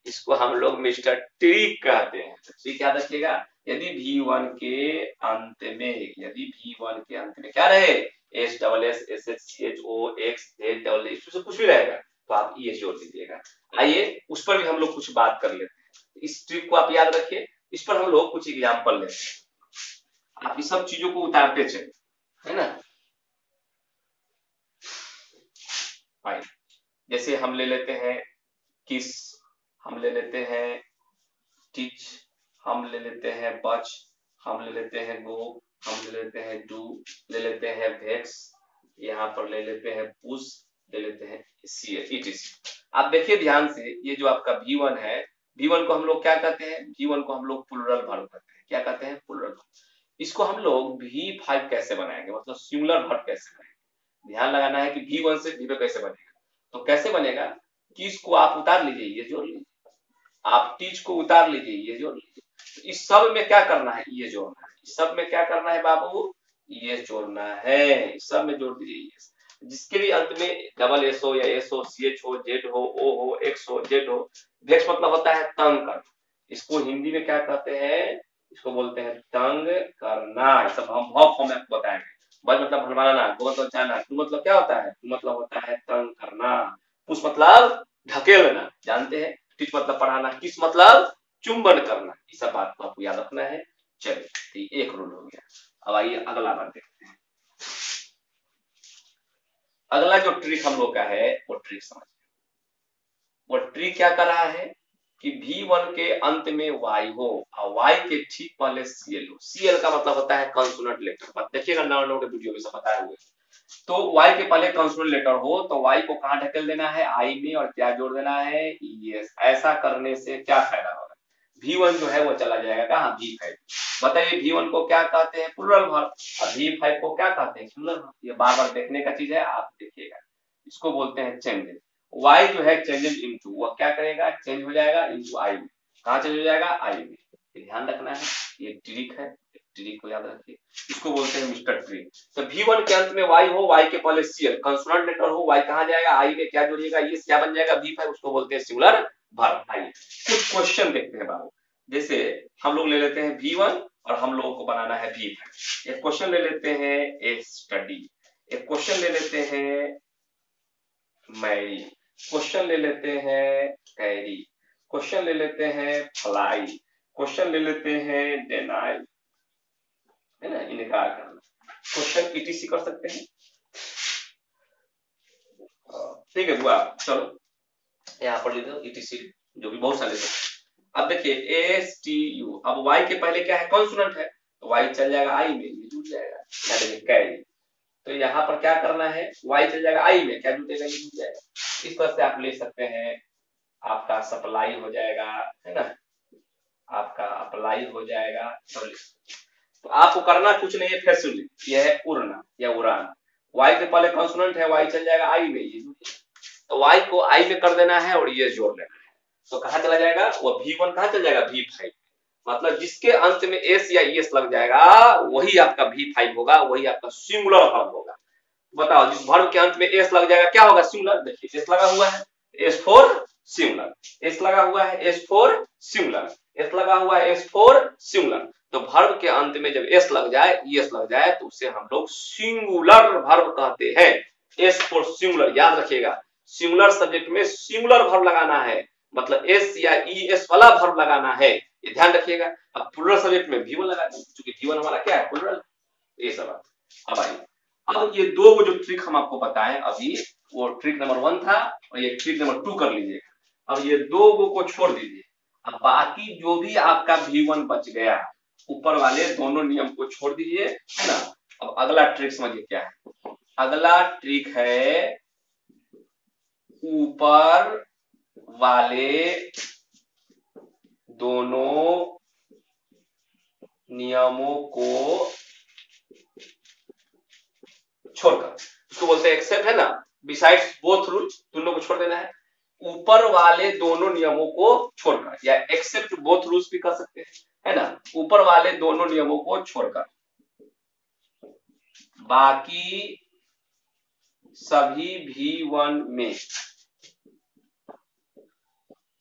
इसको हम लोग मिस्टर ट्रिक कहते हैं। ट्रिक याद रखिएगा, यदि V1 के अंत में, यदि V1 के अंत में क्या रहे, S double S S H C H O X Z double S, कुछ भी रहेगा तो आप ये जोड़ दीजिएगा। आइए उस पर भी हम लोग कुछ बात कर लेते हैं। इस ट्रिक को आप याद रखिए, इस पर हम लोग कुछ एग्जाम्पल लेते हैं। आप इस सब चीजों को उतारते चले, है ना। आइए जैसे हम ले लेते हैं किस, हम ले लेते हैं टीच, हम ले लेते हैं बच, हम ले लेते हैं गो, हम ले लेते हैं डू, ले लेते हैं वेक्स, यहाँ पर ले लेते हैं पुश, ले लेते हैं इटीसी। आप देखिए ध्यान से, ये जो आपका V1 है, V1 को हम लोग क्या कहते हैं, V1 को हम लोग प्लुरल वर्ब कहते हैं। क्या कहते हैं, प्लुरल। इसको हम लोग V5 कैसे बनाएंगे, मतलब सिंगुलर वर्ब कैसे बनाएंगे। ध्यान लगाना है कि V1 से V5 कैसे बनेगा। तो कैसे बनेगा, किस को आप उतार लीजिए, ये जोड़ लीजिए, आप टीच को उतार लीजिए, ये जोड़ लीजिए। तो इस सब में क्या करना है, ये जोड़ना है। इस सब में क्या करना है बाबू, ये जोड़ना है। इस सब में जोड़ दीजिए ये, जिसके भी अंत में डबल एस हो या एस हो, सी एच हो, जेड हो, ओ हो, एक्स हो, जेड हो। वेक्स मतलब होता है तंग करना, इसको हिंदी में क्या कहते हैं, इसको बोलते हैं तंग करना। सब हम भाव फॉर्म में आपको बताएंगे। बज मतलब भरमाना, गो मतलब जाना, टू मतलब क्या होता है, टू मतलब होता है तंग करना, पुश मतलब ढकेलना, जानते हैं टीच मतलब पढ़ाना, किस मतलब चुंबन करना, ये सब बात को आपको याद रखना है। चलिए ठीक, एक रूल हो गया। अब आइए अगला बात देखते हैं। अगला जो ट्रिक हम लोग का है वो ट्रिक समझ, वो ट्रिक क्या कर रहा है कि V1 के अंत में Y हो और Y के ठीक पहले CL हो। CL का मतलब होता है कंसोनेंट लेटर, देखिएगा नॉट वीडियो में सब बताए हुए। तो Y के पहले कंसोनेंट लेटर हो तो Y को कहां ढकेल देना है, I में, और क्या जोड़ देना है, ES। ऐसा करने से क्या फायदा होगा, V1 जो है वो चला जाएगा कहां, V5। बताइए V1 को क्या कहते हैं, प्लुरल वर्ब, और V5 को क्या कहते हैं, सिंगुलर वर्ब। ये बार बार देखने का चीज है, आप देखिएगा। इसको बोलते हैं चेंजेस। Y जो है चेंजेस इनटू, वो क्या करेगा, चेंज हो जाएगा इनटू I में। कहां चेंज हो जाएगा, I में। ध्यान रखना है, ये ट्रिक है, ट्रिक को याद रखिए। इसको बोलते हैं मिस्टर ट्रिक। तो V1 के अंत में Y हो, Y के पहले CL कंसोनेंट लेटर हो, Y कहां जाएगा, I में। क्या जोड़िएगा, ये क्या बन जाएगा, V5। उसको बोलते हैं सिंगुलर वर्ब। आइए कुछ क्वेश्चन देखते हैं बाबू। जैसे हम लोग ले लेते हैं V1 और हम लोगों को बनाना है V5। एक क्वेश्चन ले लेते हैं ए स्टडी, एक क्वेश्चन ले लेते हैं मैरी, क्वेश्चन ले लेते हैं कैरी, क्वेश्चन ले लेते हैं फ्लाई, क्वेश्चन ले लेते हैं डेनाई, है ना, इनकार करना। क्वेश्चन ईटीसी कर सकते हैं, ठीक है बुआ। चलो यहाँ पर ले दो ईटीसी, जो भी बहुत सारे। अब देखिए एस टी यू, अब वाई के पहले क्या है, कॉन्सोनेंट है, तो वाई चल जाएगा आई में, ये जुट जाएगा, देखिए कैरी। तो यहाँ पर क्या करना है, वाई चल जाएगा आई में, क्या जुटेगा, ये जुट जाएगा। इस तरह से आप ले सकते हैं, आपका सप्लाई हो जाएगा, है ना, आपका अप्लाई हो जाएगा। तो आपको करना कुछ नहीं है, फिर सुन लीजिए, यह है उड़ना या उड़ान। वाई के पहले कॉन्सोनेंट है, वाई चल जाएगा आई में, ये तो वाई को आई में कर देना है और ये जोड़ लेना है। तो कहाँ चला जाएगा, वो V1 कहाँ चल जाएगा, V5। मतलब जिसके अंत में एस या ES लग जाएगा वही आपका V5 होगा, वही आपका सिंगुलर वर्ब होगा। बताओ, जिस वर्ब के अंत में एस लग जाएगा क्या होगा, सिंगुलर। देखिए एस लगा हुआ है, एस फॉर सिंगुलर, एस लगा हुआ है, एस फॉर सिंगुलर, एस लगा हुआ है, एस फॉर सिंगुलर। तो वर्ब के अंत में जब एस लग जाए, ES लग जाए, तो उसे हम लोग सिंगुलर वर्ब कहते हैं। एस फॉर सिंगुलर, याद रखिएगा, सिंगुलर सब्जेक्ट में सिंगुलर वर्ब लगाना है, मतलब एस या ES वाला वर्ब लगाना है, ये ध्यान रखिएगा। अब प्लुरल सब्जेक्ट में V1 लगा दें, क्योंकि V1 हमारा क्या है, प्लुरल। ये सब बात। अब आइए, अब ये दो जो ट्रिक हम आपको बताएं अभी, वो ट्रिक नंबर 1 था और ये ट्रिक नंबर 2 कर लीजिएगा। अब ये दो को छोड़ दीजिए, अब बाकी जो भी आपका V1 बच गया, ऊपर वाले दोनों नियम को छोड़ दीजिए, है ना। अब अगला ट्रिक समझिए क्या है, अगला ट्रिक है ऊपर वाले दोनों नियमों को छोड़कर, उसको बोलते हैं एक्सेप्ट, है ना, बिसाइड्स बोथ रूल, दोनों को छोड़ देना है। ऊपर वाले दोनों नियमों को छोड़कर, या एक्सेप्ट बोथ रूल्स भी कर सकते हैं, है ना। ऊपर वाले दोनों नियमों को छोड़कर बाकी सभी V1 में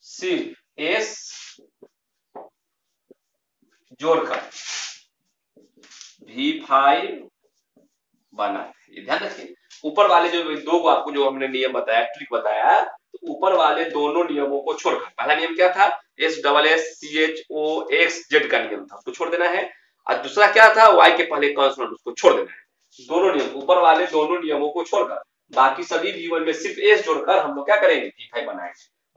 सिर्फ एस जोड़कर V5 बना है। ये ध्यान रखिए, ऊपर वाले जो दो को आपको जो हमने नियम बताया, ट्रिक बताया, तो ऊपर वाले दोनों नियमों को छोड़कर, पहला नियम क्या था, SSSCHOXZ का नियम था, उसको छोड़ देना है। और दूसरा क्या था, Y के पहले कॉन्सोनेंट, उसको छोड़ देना है। दोनों नियम, ऊपर वाले दोनों नियमों को छोड़कर बाकी सभी V1 में सिर्फ एस जोड़कर हम लोग क्या करेंगे, V5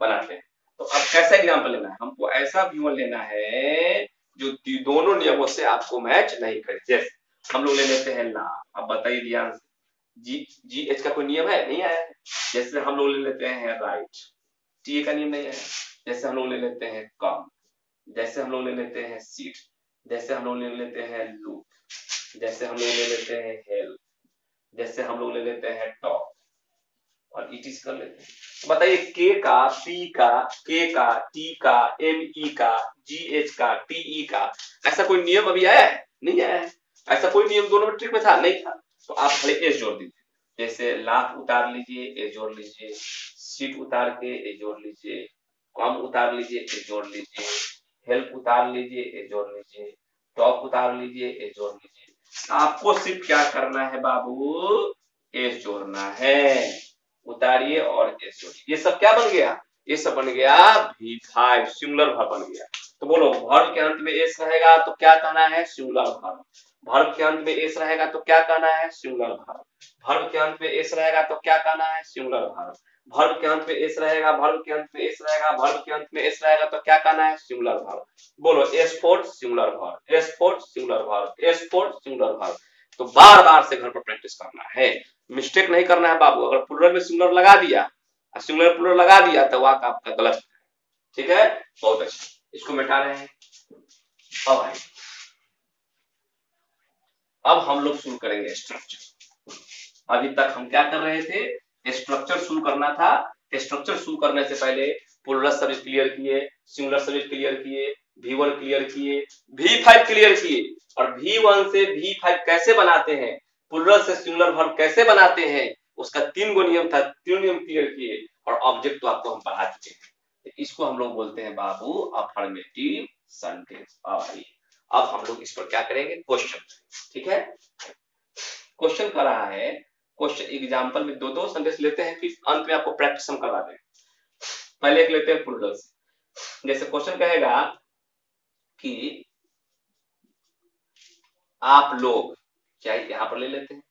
बनाते हैं। तो अब कैसा एग्जाम्पल लेना है, हमको ऐसा V1 लेना है जो दोनों नियमों से आपको मैच नहीं करे। जैसे हम लोग ले लेते हैं ला, अब बताइए ध्यान से, GH का कोई नियम है, नहीं आया है। जैसे हम लोग ले लेते हैं राइट, TA का नियम नहीं है। जैसे हम लोग ले लेते हैं कम, जैसे हम लोग ले लेते हैं सीट, जैसे हम लोग ले लेते हैं लूप, जैसे हम लोग ले लेते हैं हेल्प, जैसे हम लोग ले लेते हैं टॉप, और इट कर लेते हैं। तो बताइए के का, पी का, के का, टी का, ME का, GH का, TE का, ऐसा कोई नियम अभी आया है, नहीं आया है। ऐसा कोई नियम दोनों में ट्रिक में था, नहीं था। तो आप खाली एस जोड़ दीजिए, जैसे लाख उतार लीजिए, एस जोड़ लीजिए, सीट उतार के एस जोड़ लीजिए, कम उतार लीजिए, एस जोड़ लीजिए, हेल्प उतार लीजिए, एस जोड़ लीजिए, टॉप उतार लीजिए, एस जोड़ लीजिए। आपको सिर्फ क्या करना है बाबू, एस जोड़ना है। उतारिए और एस जोड़िए। ये सब क्या बन गया? ये सब बन गया V5 सिंगुलर वर्ब बन गया। तो बोलो वर्ब के अंत में एस रहेगा तो क्या कहना है? Singular verb. वर्ब के अंत में एस रहेगा तो क्या कहना है? Singular verb. वर्ब के अंत में एस रहेगा तो क्या कहना है? Singular verb. वर्ब के अंत में एस रहेगा, वर्ब के अंत में एस रहेगा, वर्ब के अंत में एस रहेगा तो क्या कहना है? Singular verb. बोलो S for singular verb, S for singular verb, S for singular verb. तो बार बार से घर पर प्रैक्टिस करना है, मिस्टेक नहीं करना है बाबू। अगर प्लूरल में सिंगुलर लगा दिया, सिंगुलर प्लूरल लगा दिया तो वाक्य आपका गलत है। ठीक है, बहुत अच्छा, इसको मिटा रहे हैं। अब हम लोग शुरू करेंगे स्ट्रक्चर। अभी तक हम क्या कर रहे थे? स्ट्रक्चर शुरू करना था। स्ट्रक्चर शुरू करने से पहले प्लूरल सब्जेक्ट क्लियर किए, सिंगुलर सब्जेक्ट क्लियर किए, V1 क्लियर किए, V5 क्लियर किए, और V1 से V5 कैसे बनाते हैं, प्लूरल से सिंगुलर वर्ब कैसे बनाते हैं, उसका 3 गो नियम था, 3 नियम क्लियर किए, और ऑब्जेक्ट तो आपको हम पढ़ा चुके हैं। इसको हम लोग बोलते हैं बाबू अफर्मेटिव सेंटेंस। अब हम लोग इस पर क्या करेंगे? क्वेश्चन। ठीक है, क्वेश्चन कर रहा है। क्वेश्चन एग्जांपल में दो सेंटेंस लेते हैं, फिर अंत में आपको प्रैक्टिस हम करवा दें। पहले एक लेते हैं प्लूरल से। जैसे क्वेश्चन कहेगा कि आप लोग, चाहे यहां पर ले लेते हैं,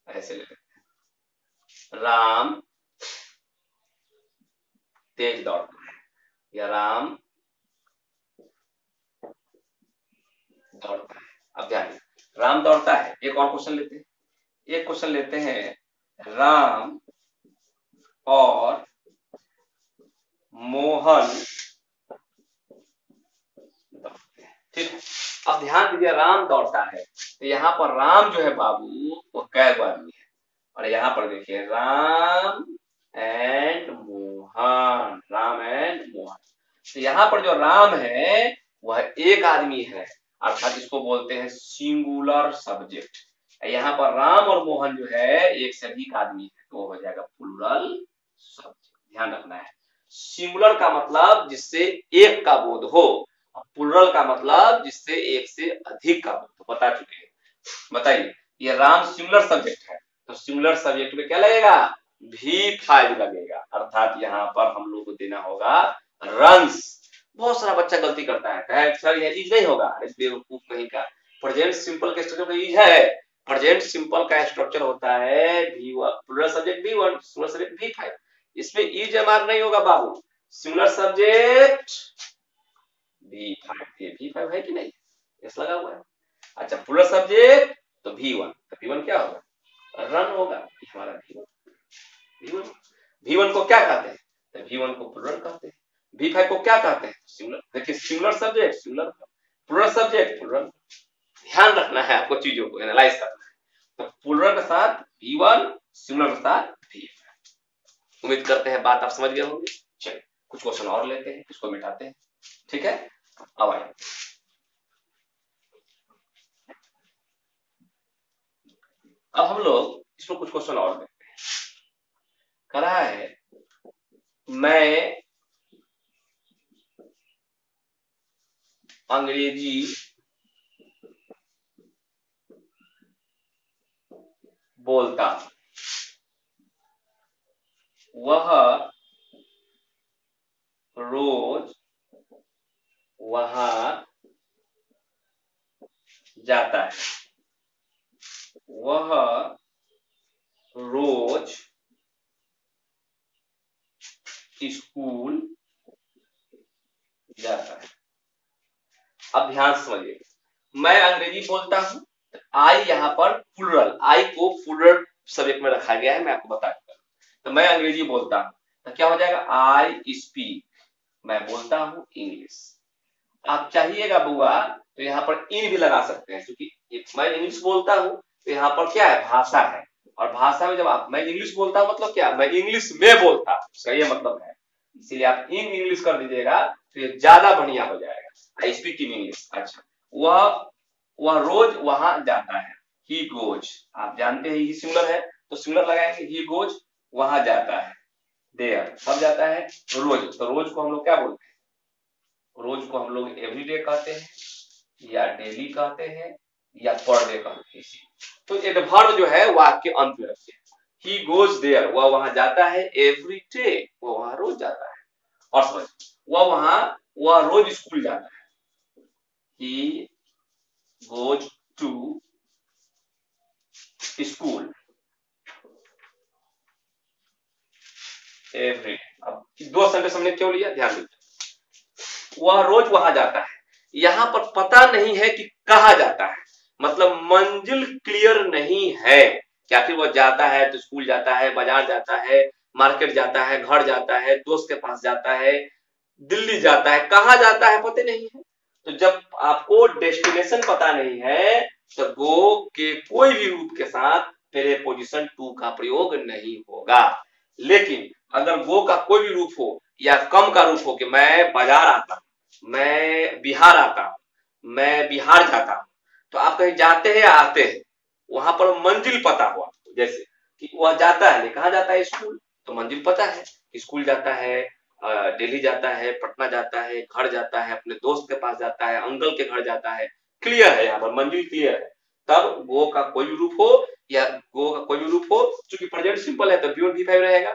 ऐसे ले लेते हैं, राम तेज दौड़ता है, या राम दौड़ता है। अब ध्यान, राम दौड़ता है। एक और क्वेश्चन लेते हैं, एक क्वेश्चन लेते हैं, राम और मोहन। ठीक है, अब ध्यान दीजिए, राम दौड़ता है तो यहाँ पर राम जो है बाबू वो कै गो आदमी है, और यहाँ पर देखिए राम एंड मोहन, राम एंड मोहन। तो यहाँ पर जो राम है वह एक आदमी है, अर्थात इसको बोलते हैं सिंगुलर सब्जेक्ट। यहाँ पर राम और मोहन जो है एक से अधिक आदमी है, तो हो जाएगा प्लूरल सब्जेक्ट। ध्यान रखना है, सिंगुलर का मतलब जिससे एक का बोध हो, प्लूरल का मतलब जिससे एक से अधिक का बोध हो। बता चुके हैं। बताइए, ये राम सिंगुलर सब्जेक्ट है, तो सिंगुलर सब्जेक्ट में क्या लगेगा? V5 लगेगा, अर्थात यहाँ पर हम लोग को देना होगा रंस। बहुत सारा बच्चा गलती करता है, कहे सर ये इज नहीं होगा, अरे बेवकूफ कहीं का। प्रेजेंट सिंपल के स्ट्रक्चर में इज है। प्रेजेंट सिंपल का स्ट्रक्चर होता है V1 plural subject V1, singular subject V5। इसमें इज एमआर नहीं होगा बाबू। सिंगुलर सब्जेक्ट V5, ये V5 है कि नहीं? यस लगा हुआ है। अच्छा, प्लूरल सब्जेक्ट तो V1, तो V1 क्या होगा? रन होगा। हमारा V1 V1 को क्या कहते हैं? तो V1 को प्लूरल कहते हैं। V5 को क्या कहते हैं? सिंगुलर। देखिए, singular subject singular, plural subject plural. ध्यान रखना है आपको, चीजों को एनालाइज करना है। तो प्लूरल के साथ V1, सिंगुलर के साथ V5। उम्मीद करते हैं बात आप समझ गए होंगे। चलिए कुछ क्वेश्चन और लेते हैं, इसको मिटाते हैं। ठीक है, अब आइए, अब हम लोग इसमें कुछ क्वेश्चन और देखते हैं। कह रहा है मैं अंग्रेजी बोलता, वह रोज वहां जाता है, वह रोज स्कूल जाता है। अब ध्यान समझिए, मैं अंग्रेजी बोलता हूं, आई यहाँ पर प्लूरल, आई को प्लूरल सब्जेक्ट में रखा गया है, मैं आपको बता दूंगा। तो मैं अंग्रेजी बोलता हूं तो क्या हो जाएगा? आई स्पीक, मैं बोलता हूं इंग्लिश। आप चाहिएगा बुआ तो यहाँ पर इन भी लगा सकते हैं, क्योंकि मैं इंग्लिश बोलता हूं तो यहाँ पर क्या है? भाषा है। और भाषा में जब आप मैं इंग्लिश बोलता हूं मतलब क्या? मैं इंग्लिश में बोलता हूं, इसका ये मतलब है। इसीलिए आप इन इंग्लिश कर दीजिएगा तो ये ज्यादा बढ़िया हो जाएगा। I speak in English. अच्छा, वह रोज वहां जाता है, ही गोज। आप जानते हैं ही सिंगुलर है तो सिंगुलर लगाएंगे, ही गोज वहां जाता है, देयर सब जाता है। रोज, तो रोज को हम लोग क्या बोलते हैं? रोज को हम लोग एवरीडे कहते हैं, या डेली कहते हैं, या पर डे कहते हैं। तो एडवर्ब जो है वाक्य के अंत में रखते हैं। ही गोज देयर, वह वहां जाता है, एवरी डे, वह वहां रोज जाता है। और समझ, वह रोज स्कूल जाता है, he goes to school every. अब दो सेंटेंस हमने क्यों लिया, ध्यान दीजिए। वह रोज वहां जाता है, यहां पर पता नहीं है कि कहा जाता है, मतलब मंजिल क्लियर नहीं है कि आखिर वह जाता है तो स्कूल जाता है, बाजार जाता है, मार्केट जाता है, घर जाता है, दोस्त के पास जाता है, दिल्ली जाता है, कहा जाता है पता नहीं है। तो जब आपको डेस्टिनेशन पता नहीं है तो गो के कोई भी रूप के साथ प्रीपोजिशन टू का प्रयोग नहीं होगा। लेकिन अगर गो का कोई भी रूप हो या कम का रूप हो कि मैं बाजार आता हूं, मैं बिहार आता हूं, मैं बिहार जाता हूं, तो आप कहीं जाते हैं या आते हैं, वहां पर मंजिल पता हुआ, जैसे कि वह जाता है, कहा जाता है स्कूल, तो मंजिल पता है, स्कूल जाता है, दिल्ली जाता है, पटना जाता है, घर जाता है, अपने दोस्त के पास जाता है, अंकल के घर जाता है, क्लियर है, यहाँ पर मंजिल क्लियर है। तब गो का कोई भी रूप हो या गो का कोई भी रूप हो, चूंकि प्रेजेंट सिंपल है तो V1 V5 रहेगा,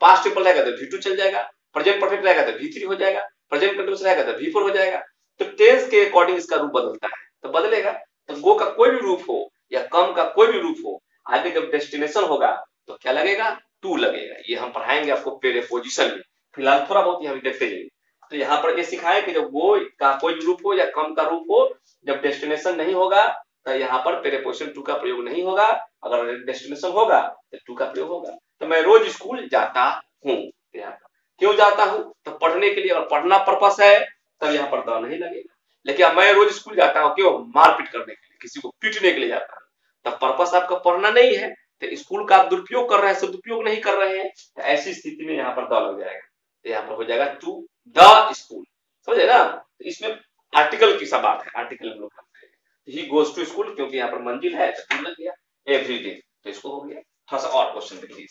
पास्ट सिंपल रहेगा तो V2 चल जाएगा, प्रेजेंट परफेक्ट रहेगा तो V3 हो जाएगा, प्रेजेंट कंटिन्यूअस रहेगा तो V4 हो जाएगा। तो टेंस के अकॉर्डिंग इसका रूप बदलता है, तो बदलेगा। तो गो का कोई भी रूप हो या कम का कोई भी रूप हो, आगे जब डेस्टिनेशन होगा तो क्या लगेगा, टू लगेगा। ये हम पढ़ाएंगे आपको प्रीपोजिशन में, फिलहाल थोड़ा बहुत हम देखते जाइए। तो यहाँ पर ये सिखाए कि जब गो का कोई भी रूप हो या कम का रूप हो, जब डेस्टिनेशन नहीं होगा तो यहाँ पर प्रीपोजिशन टू का प्रयोग नहीं होगा, अगर डेस्टिनेशन होगा तो टू का प्रयोग होगा। तो मैं रोज स्कूल जाता हूँ, क्यों जाता हूँ, तो पढ़ने के लिए, अगर पढ़ना पर्पस है तब यहाँ पर द नहीं लगेगा। लेकिन मैं रोज स्कूल जाता हूँ क्यों, मारपीट करने के लिए, किसी को पीटने के लिए जाता हूँ, तब पर्पस आपका पढ़ना नहीं है, तो स्कूल का आप दुरुपयोग कर रहे हैं, सदुपयोग नहीं कर रहे हैं, तो ऐसी स्थिति में यहाँ पर द लग जाएगा, तो यहाँ पर हो जाएगा टू द स्कूल, समझे ना। तो इसमें आर्टिकल की सब बात है, आर्टिकल हम लोग करते हैं, ही गोज टू स्कूल, क्योंकि यहाँ पर मंजिल है तो टू लग गया, एवरी डे तो इसको हो गया। थोड़ा सा और क्वेश्चन देखिए,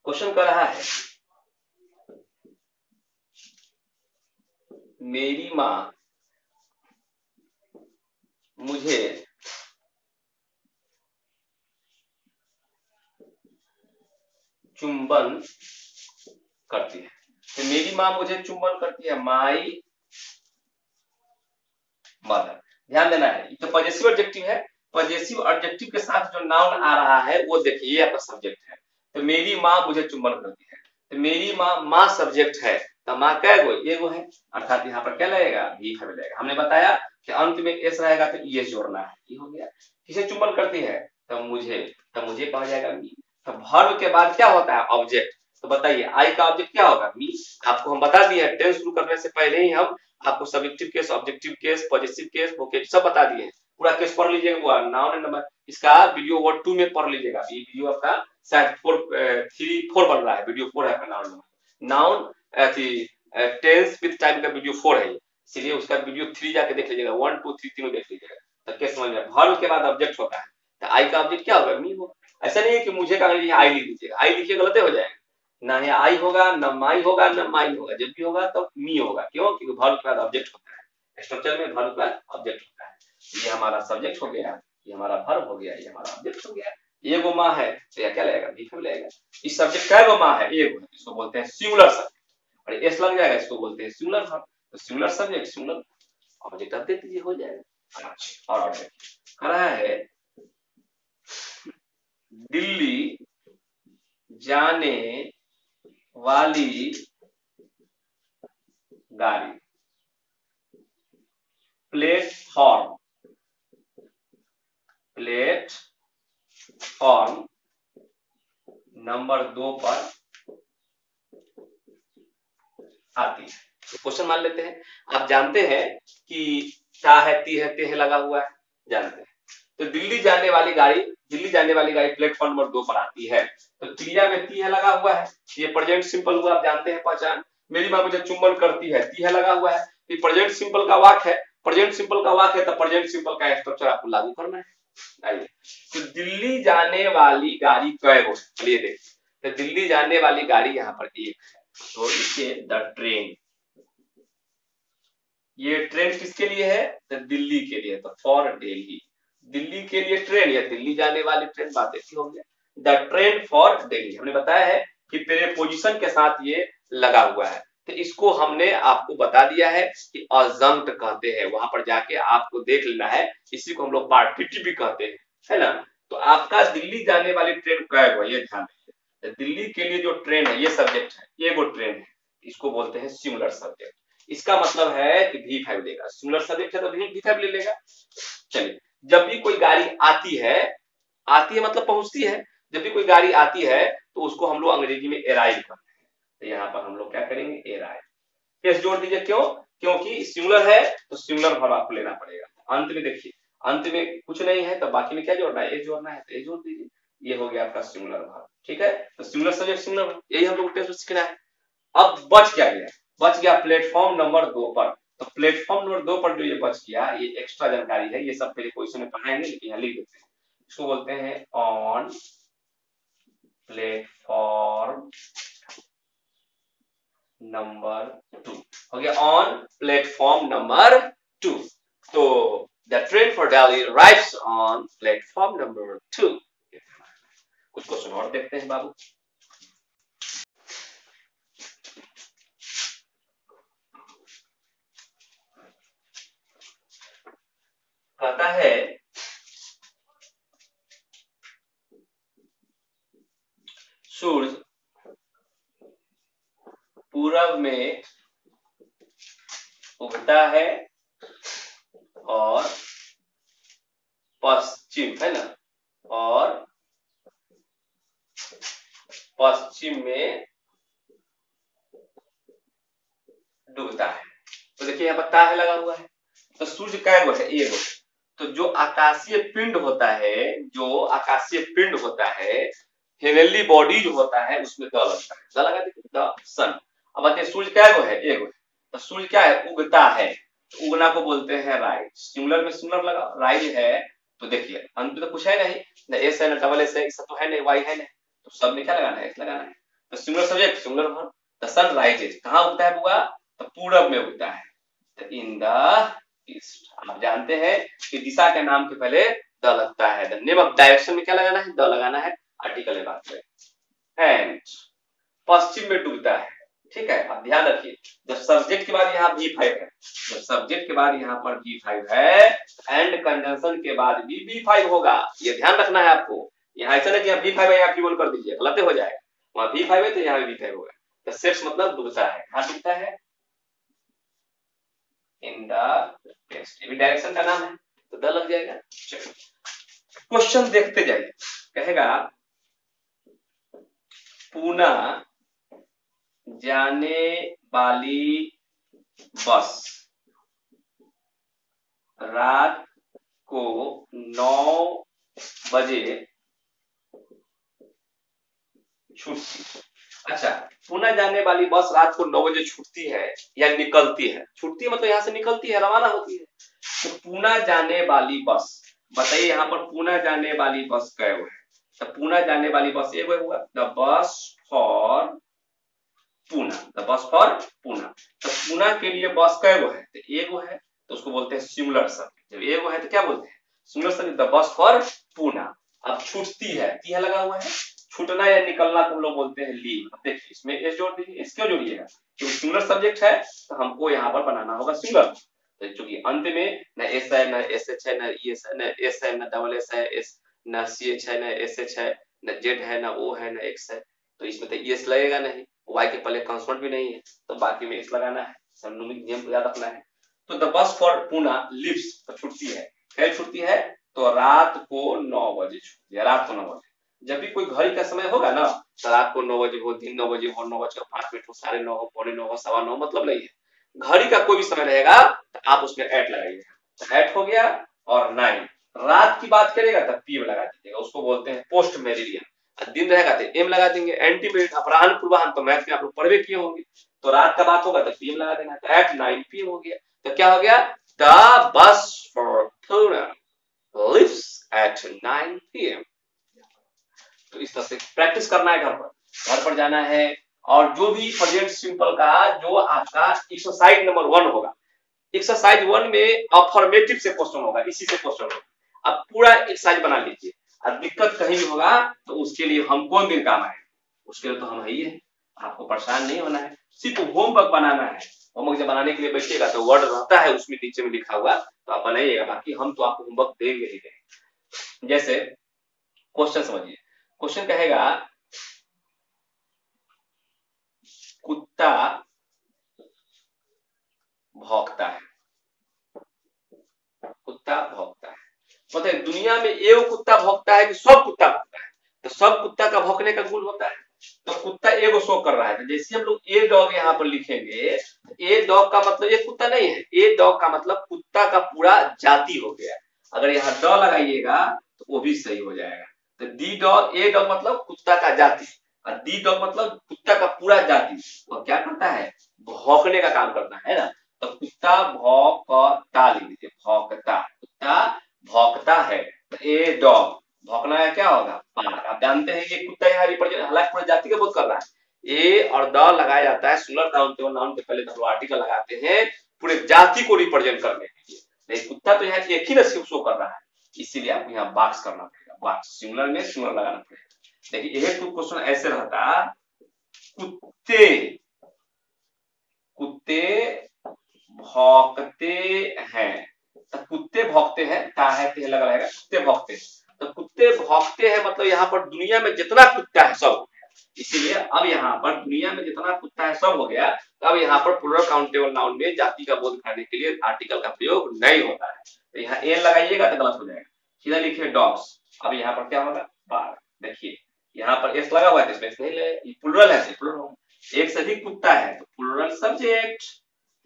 क्वेश्चन कर रहा है, मेरी माँ मुझे चुंबन करती है, तो मेरी माँ मुझे चुंबन करती है, माई मदर। ध्यान देना है, तो पॉजिटिव एडजेक्टिव है, पॉजिटिव एडजेक्टिव के साथ जो नाउन आ रहा है वो देखिए, ये आपका सब्जेक्ट है। तो मेरी माँ मुझे चुंबन करती है, तो मेरी माँ सब्जेक्ट है, तो माँ कैगो, एगो है, अर्थात यहाँ पर क्या लगेगा, V5 लगेगा। हमने बताया कि अंत में एस रहेगा तो ES जोड़ना है, ये हो गया। किसे चुंबन करती है, तो मुझे कहा जाएगा मी। तो वर्ब के बाद क्या होता है, ऑब्जेक्ट। तो बताइए आई का ऑब्जेक्ट क्या होगा, मी। आपको हम बता दिए, टेंस शुरू करने से पहले ही हम आपको subjective case, objective case, positive case, vocative सब बता दिए हैं। पूरा केस पढ़ लीजिएगा, वो नाउन एंड नंबर, इसका वीडियो वर्ड 2 में पढ़ लीजिएगा। ये वीडियो आपका शायद 4 बन रहा है, वीडियो 4 है आपका नाउन टेंस विद टाइम का वीडियो 4 है, इसलिए उसका वीडियो 3 जाके देख लीजिएगा, 1 2 3 तीनों देख लीजिएगा, तो केस समझ में। वर्ब के बाद ऑब्जेक्ट होता है, तो आई का ऑब्जेक्ट क्या होगा, मी होगा। ऐसा नहीं है कि मुझे का आई लिख दीजिएगा, आई लिखिए गलत हो जाएगा, ना यहाँ आई होगा, ना माई होगा, ना माई होगा, जब भी होगा तो मी होगा। क्यों, क्योंकि वर्ब के बाद ऑब्जेक्ट होता है, स्ट्रक्चर में वर्ब के बाद ऑब्जेक्ट होता है। ये हमारा सब्जेक्ट हो गया, ये हमारा वर्ब हो गया, ये हमारा ऑब्जेक्ट हो गया। एगो माँ है तो यह क्या लगेगा, V5 लगेगा। इस सब्जेक्ट का एगो माँ है, एगो है, इसको बोलते हैं सिंगुलर सब्जेक्ट, और एस लग जाएगा, इसको बोलते हैं सिंगुलर वर्ब। तो सिंगुलर सब्जेक्ट सिंगुलर ऑब्जेक्ट आप दे दीजिए, हो जाएगा। और कह रहा है, दिल्ली जाने वाली गाड़ी, प्लेटफॉर्म नंबर 2 पर आती है। तो क्वेश्चन मान लेते हैं, आप जानते हैं कि ता है, ती है, ते है लगा हुआ है, जानते हैं। तो दिल्ली जाने वाली गाड़ी प्लेटफॉर्म नंबर 2 पर आती है, तो क्रिया में ती है लगा हुआ है, ये प्रेजेंट सिंपल हुआ, आप जानते हैं पहचान। मेरी माँ मुझे चुंबन करती है, ती है लगा हुआ है, ये प्रेजेंट सिंपल का वाक्य है, प्रेजेंट सिंपल का वाक्य है, तो प्रेजेंट सिंपल का स्ट्रक्चर आपको लागू करना है। आइए, तो दिल्ली जाने वाली गाड़ी कैगो, चलिए देखिए, तो दिल्ली जाने वाली गाड़ी यहाँ पर एक है, तो इसे द ट्रेन, ये ट्रेन किसके लिए है? तो दिल्ली के लिए, तो फॉर दिल्ली, दिल्ली के लिए ट्रेन या दिल्ली जाने वाली ट्रेन, बात ऐसी हो गया। द ट्रेन फॉर दिल्ली, हमने बताया है कि प्रीपोजिशन के साथ ये लगा हुआ है, तो इसको हमने आपको बता दिया है कि अजंक्ट कहते हैं, वहां पर जाके आपको देख लेना है, इसी को हम लोग पार्टिसिपिट भी कहते हैं, है ना। तो आपका दिल्ली जाने वाली ट्रेन कब हुआ, ये ध्यान रखिए। दिल्ली के लिए जो ट्रेन है, ये सब्जेक्ट है, ये वो ट्रेन है, इसको बोलते हैं सिंगुलर सब्जेक्ट। इसका मतलब है कि V5 लेगा, सिंगुलर सब्जेक्ट है तो V5 ले लेगा। चलिए, जब भी कोई गाड़ी आती है मतलब पहुंचती है, जब भी कोई गाड़ी आती है तो उसको हम लोग अंग्रेजी में अराइव करते हैं, तो यहाँ पर हम लोग क्या करेंगे, अराइव। एस जोड़ दीजिए, क्यों? क्योंकि सिंगुलर है तो सिंगुलर वर्ब आपको लेना पड़ेगा। अंत में देखिए, अंत में कुछ नहीं है तो बाकी में क्या जोड़ना है, एस जोड़ना है, तो एस जोड़ दीजिए, ये हो गया आपका सिंगुलर वर्ब। ठीक है, तो सिंगुलर सब्जेक्ट सिंगुलर वर्ब, यही हम लोग टेस्ट में सीखना है। अब बच क्या गया, बच गया प्लेटफॉर्म नंबर 2 पर। तो प्लेटफॉर्म नंबर 2 पर जो ये बच गया, ये एक्स्ट्रा जानकारी है, ये सब पहले क्वेश्चन में पढ़ाएंगे, लेकिन यहाँ लिख देते हैं, इसको बोलते हैं ऑन प्लेटफॉर्म नंबर 2। हो गया ऑन प्लेटफॉर्म नंबर 2। तो the train for Delhi arrives on platform number 2। कुछ क्वेश्चन और देखते हैं बाबू। कहता है सूरज पूरब में उगता है और पश्चिम, है ना, और पश्चिम में डूबता है। तो देखिए यहाँ पर है लगा हुआ है, तो सूर्य कै गो है, एक गो। तो जो आकाशीय पिंड होता है, जो आकाशीय पिंड होता है, हेवनली बॉडी जो होता है, उसमें द लगता है, द लगा देखिए, द सन। अब बताइए सूर्य कै गो है, एक गो। तो सूर्य क्या है, उगता है, तो उगना को बोलते हैं राइज। सिंगुलर में सिंगुलर लगा, राइज है, तो देखिए अंत में तो कुछ है नहीं, न एस है न डबल एस है, इसका तो है नहीं, वाई है नहीं, तो सब में क्या लगाना है, एस लगाना है। तो singular subject singular verb, the sun rises, कहाँ उगता है बुआ, तो पूरब में उगता है, तो इन द ईस्ट। आप जानते हैं कि दिशा के नाम के पहले द लगता है, द नेम ऑफ डायरेक्शन में क्या लगाना है, द लगाना है, आर्टिकल है बात में। एंड पश्चिम में डूबता है, ठीक है। अब ध्यान रखिए, जब सब्जेक्ट के बाद यहाँ V5 है, जब सब्जेक्ट के बाद यहाँ पर V5 है, एंड कंजंक्शन के बाद भी V5 होगा, ये ध्यान रखना है आपको। यहाँ ऐसा नहीं कि यहाँ V5 है यहाँ V1 कर दीजिए, गलत हो जाएगा, वहां V5 है तो यहाँ V5 होगा। तो सेट्स मतलब डूबता है, कहाँ डूबता है, इन द वेस्ट, ये भी डायरेक्शन का नाम है, तो द लग जाएगा। चलो क्वेश्चन देखते जाइए, कहेगा पूना जाने वाली बस रात को 9 बजे छूटती। अच्छा, पुणे जाने वाली बस रात को 9 बजे छूटती है या निकलती है, छूटती मतलब यहाँ से निकलती है, रवाना होती है। तो पुणे जाने वाली बस, बताइए यहाँ पर पुणे जाने वाली बस कै गो है, तो पुणे जाने वाली बस एक हुआ, the bus for Pune, the bus for Pune. तो पुणे के लिए बस कै गो है, तो एक गो है, तो उसको बोलते हैं सिंगुलर सब्जेक्ट। जब एक गो है तो क्या बोलते हैं, singular subject, the bus for Pune. अब छूटती है, तीहा लगा हुआ है, छूटना या निकलना को हम लोग बोलते हैं लीव। देखिए इसमें एस जोड़ दीजिए, एस क्यों जोड़िएगा, क्योंकि सिंगुलर सब्जेक्ट है तो हमको यहाँ पर बनाना होगा सिंगुलर। तो चूंकि अंत में न एस है, न एस एच है, न एस है, न एस है, न डबल एस है, एस न सी एच है, न एस एच है, न जेड है, न ओ है, न एक्स है, तो इसमें तो एस लगेगा नहीं, वाई के पहले कंसोनेंट भी नहीं है, तो बाकी में एस लगाना है, सार्वभौमिक नियम को याद रखना है। तो the bus for Pune leaves, तो छुट्टी है, क्या छुट्टी है, तो रात को 9 बजे छुट्टी है, रात को 9 बजे। जब भी कोई घड़ी का समय होगा ना, तो रात को 9 बजे हो, दिन 9 बजे हो, 9:05 हो, 9:30 हो, 9:45 हो, 9:15 मतलब नहीं है, घड़ी का कोई भी समय रहेगा तो आप उसमें एट लगाइएगा, एट हो गया, और 9 रात की बात करेगा तब पीएम लगा दीजिएगा, उसको बोलते हैं पोस्ट मेरिडियन। दिन रहेगा तो एम लगा देंगे, एंटी मेरिट अपराह्न पूर्वाह्न, तो मैथ में आप लोग पढ़वे किए होंगे, तो रात का बात होगा तो पीएम लगा देना, तो एट 9 PM हो गया। तो क्या हो गया, the bus for Pune leaves at 9 PM। तो इस तरह से प्रैक्टिस करना है, घर पर जाना है, और जो भी प्रेजेंट सिंपल का जो आपका एक्सरसाइज नंबर 1 होगा, एक्सरसाइज 1 में अफर्मेटिव से क्वेश्चन होगा, इसी से क्वेश्चन होगा। अब पूरा एक्सरसाइज बना लीजिए, अब दिक्कत कहीं भी होगा तो उसके लिए हम कौन दिन काम आए, उसके लिए तो हम है ही है, आपको परेशान नहीं होना है, सिर्फ होमवर्क बनाना है। होमवर्क जब बनाने के लिए बैठिएगा तो वर्ड रहता है उसमें नीचे में लिखा हुआ, तो आप बनाइएगा, बाकी हम तो आपको होमवर्क देंगे ही देंगे। जैसे क्वेश्चन समझिए, क्वेश्चन कहेगा कुत्ता भौंकता है, कुत्ता भौंकता है, मतलब दुनिया में एक कुत्ता भौंकता है कि सब कुत्ता भौंकता है, तो सब कुत्ता का भौंकने का गुण होता है, तो कुत्ता एगो शो कर रहा है। तो जैसे हम लोग ए डॉग यहाँ पर लिखेंगे, ए डॉग का मतलब एक कुत्ता नहीं है, ए डॉग का मतलब कुत्ता का पूरा जाति हो गया। अगर यहाँ ड लगाइएगा तो वो भी सही हो जाएगा। तो डी डॉग, ए डॉग मतलब कुत्ता का जाति, और डी डॉग मतलब कुत्ता का पूरा जाति, और क्या करता है, भौंकने का काम करता है ना। तो कुत्ता भौंकता लिख दीजिए, भौंकता, कुत्ता भौंकता है। तो ए डॉग, भौंकना है क्या होगा, बाघ। आप जानते हैं कि कुत्ता यहाँ रिप्रेजेंट, हालांकि पूरी जाति का बोध कर रहा है। ए और द लगाया जाता है सिंगुलर काउंटेबल नाउन के पहले तो आर्टिकल लगाते हैं पूरे जाति को रिप्रेजेंट करने के लिए, लेकिन कुत्ता तो यहाँ एक ही न शो कर रहा है, इसीलिए आपको यहाँ बॉक्स करना पड़ेगा, बॉक्स सिंगुलर में सिंगुलर लगाना पड़ेगा। देखिए यह तो क्वेश्चन ऐसे रहता, कुत्ते, कुत्ते भौंकते हैं, तो कुत्ते भौंकते हैं, का है ते लगा रहेगा, कुत्ते भौंकते हैं, तो कुत्ते भौंकते हैं मतलब यहाँ पर दुनिया में जितना कुत्ता है सब हो गया, इसीलिए अब यहाँ पर दुनिया में जितना कुत्ता है सब हो गया। तो अब यहाँ पर प्लूरल काउंटेबल नाउन में जाति का बोध करने के लिए आर्टिकल का प्रयोग नहीं होता है, तो यहाँ एन लगाइएगा तो गलत हो जाएगा, सीधा लिखिए डॉग्स। अब यहाँ पर क्या होगा, बाघ। देखिए यहाँ पर एस लगा हुआ है, इसमें नहीं लगे, प्लूरल है, प्लूरल एक से अधिक कुत्ता है तो प्लूरल सब्जेक्ट,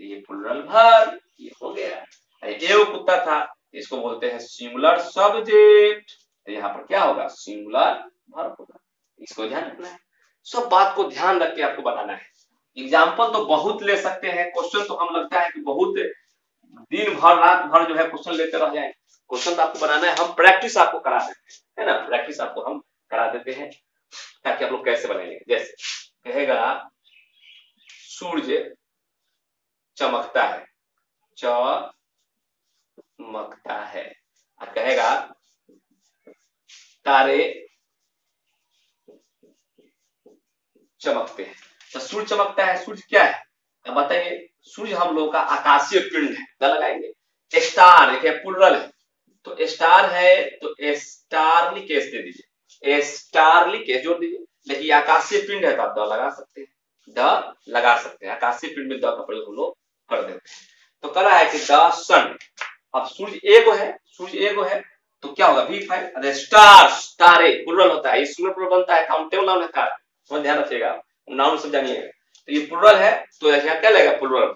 ये प्लूरल वर्ब, ये हो गया। एक कुत्ता था, इसको बोलते हैं सिंगुलर सब्जेक्ट, तो यहाँ पर क्या होगा, सिंगुलर वर्ब होगा, इसको ध्यान रखना है। सब बात को ध्यान रख के आपको बनाना है। एग्जाम्पल तो बहुत ले सकते हैं, क्वेश्चन तो हम लगता है कि बहुत दिन भर रात भर जो है क्वेश्चन लेते रह जाए, क्वेश्चन तो आपको बनाना है, हम प्रैक्टिस आपको करा देते हैं, है ना, प्रैक्टिस आपको हम करा देते हैं ताकि आप लोग कैसे बनाएंगे। जैसे कहेगा सूर्य चमकता है, चमकता है, और कहेगा तारे चमकते हैं, तो सूर्य चमकता है, सूर्य क्या है, अब बताइए, सूर्य हम लोग का आकाशीय पिंड है, क्या लगाएंगे, स्टार, देखिए प्लूरल है, तो स्टार है तो स्टारली केस दे दीजिए, स्टारली केस जोड़ दीजिए, लेकिन आकाशीय पिंड है तो आप द लगा सकते हैं, द लगा सकते हैं, आकाशीय पिंड में द का प्रयोग हम लोग कर देते हैं। तो कह रहा है कि द सन, अब सूर्य एगो है, सूर्य एगो है तो क्या होगा, V5, अरे स्टार्स, तारे प्लूरल होता है, ये सिंगुलर प्लूरल बनता है, काउंटेबल नाउन है तारा, समझ ध्यान रखिएगा, नाउन सब जानिएगा, तो ये प्लूरल है तो यहाँ क्या लगेगा, प्लूरल।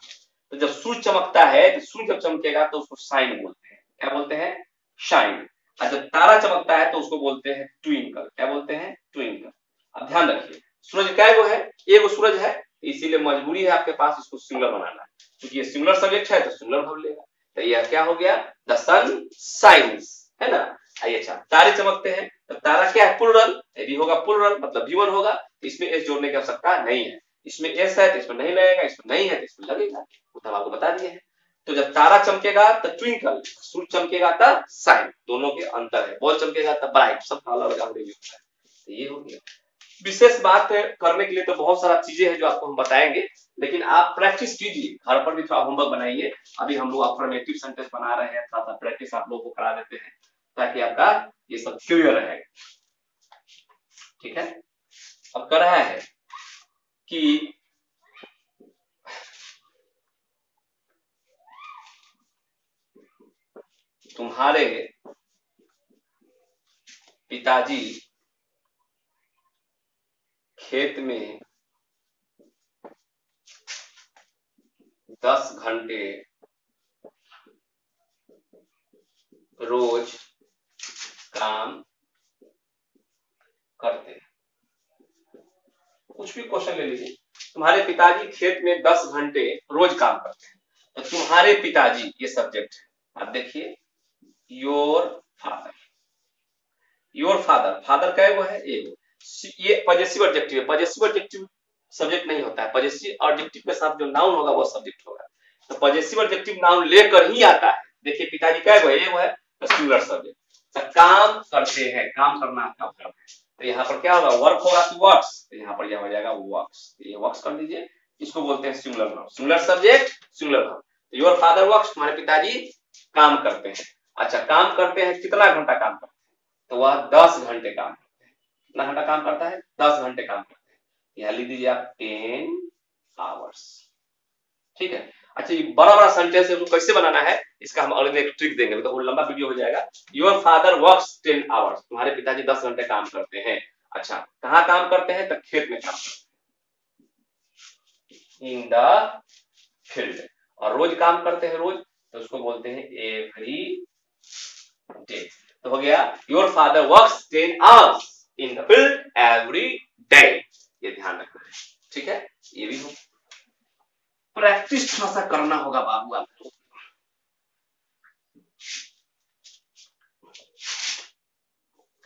तो जब सूर्य चमकता है तो सूर्य जब चमकेगा तो उसको साइन बोलते हैं, क्या बोलते हैं, शाइन, और जब तारा चमकता है तो उसको बोलते हैं ट्विंकल, क्या बोलते हैं, ट्विंकल। अब ध्यान रखिए, सूरज कैगो है, एगो सूरज है, इसीलिए मजबूरी है आपके पास इसको सिंगुलर बनाना, क्योंकि ये सिंगुलर सब्जेक्ट है तो सिंगुलर भर लेगा, तो यह क्या हो गया, द सन शाइन्स, है ना। आइए अच्छा, तारे चमकते हैं, तो तारा क्या है, प्लूरल, ये भी होगा प्लूरल, मतलब V1 होगा, इसमें एस जोड़ने की आवश्यकता नहीं है, इसमें एस है तो इसमें नहीं लगेगा, इसमें नहीं है तो इसमें लगेगा, तो हम आपको बता दिए हैं। तो जब तारा चमकेगा तो ट्विंकल, सूर्य चमकेगा तो शाइन, दोनों के अंतर है, बॉल चमकेगा तो ब्राइट, सब अलग अलग अंग्रेजी होता है। तो ये हो गया, विशेष बात करने के लिए तो बहुत सारा चीजें हैं जो आपको हम बताएंगे, लेकिन आप प्रैक्टिस कीजिए, घर पर भी थोड़ा होमवर्क बनाइए। अभी हम लोग अफर्मेटिव सेंटेंस बना रहे हैं, थोड़ा सा प्रैक्टिस आप लोगों को करा देते हैं ताकि आपका ये सब क्लियर रहेगा, ठीक है। अब कह रहा है कि तुम्हारे पिताजी खेत में 10 घंटे रोज काम करते हैं, कुछ भी क्वेश्चन ले लीजिए, तुम्हारे पिताजी खेत में 10 घंटे रोज काम करते हैं, तो तुम्हारे पिताजी ये सब्जेक्ट है, आप देखिए your father, your father, father क्या है, वो है एगो, ये पॉजेसिव एडजेक्टिव है, पॉजेसिव एडजेक्टिव सब्जेक्ट नहीं होता है, पॉजेसिव एडजेक्टिव के साथ जो नाउन होगा वो सब्जेक्ट होगा, तो पॉजेसिव एडजेक्टिव नाउन लेकर ही आता है। देखिए पिताजी क्या है, वो है तो सिंगुलर सब्जेक्ट। तो काम करते हैं, काम करना आपका वर्ब है, तो यहाँ पर क्या होगा, वर्क होगा कि वर्क्स, तो यहाँ पर यह हो जाएगा वर्क्स, ये वर्क्स कर दीजिए, इसको बोलते हैं singular noun, singular subject singular verb. Your father works, तुम्हारे पिताजी काम करते हैं। अच्छा, काम करते हैं, कितना घंटा काम करते हैं, तो वह 10 घंटे काम करते हैं। कितना घंटा काम करता है, 10 घंटे काम करते हैं, यहाँ लिख दीजिए आप 10 आवर्स। ठीक है। अच्छा, ये बड़ा बड़ा सेंटेंस है, कैसे बनाना है इसका हम अगले एक ट्रिक देंगे, तो वो लंबा वीडियो हो जाएगा। योर फादर वर्क्स 10 आवर्स, तुम्हारे पिताजी 10 घंटे काम करते हैं। अच्छा, कहाँ काम करते हैं, तो खेत में काम करते हैं, इन द फील्ड। और रोज काम करते हैं, रोज, तो उसको बोलते हैं एवरी डे। तो हो गया your father works 10 hours in the field every day, ये ध्यान रखना है। ठीक है, ये भी हो, प्रैक्टिस थोड़ा सा करना होगा बाबू आपको।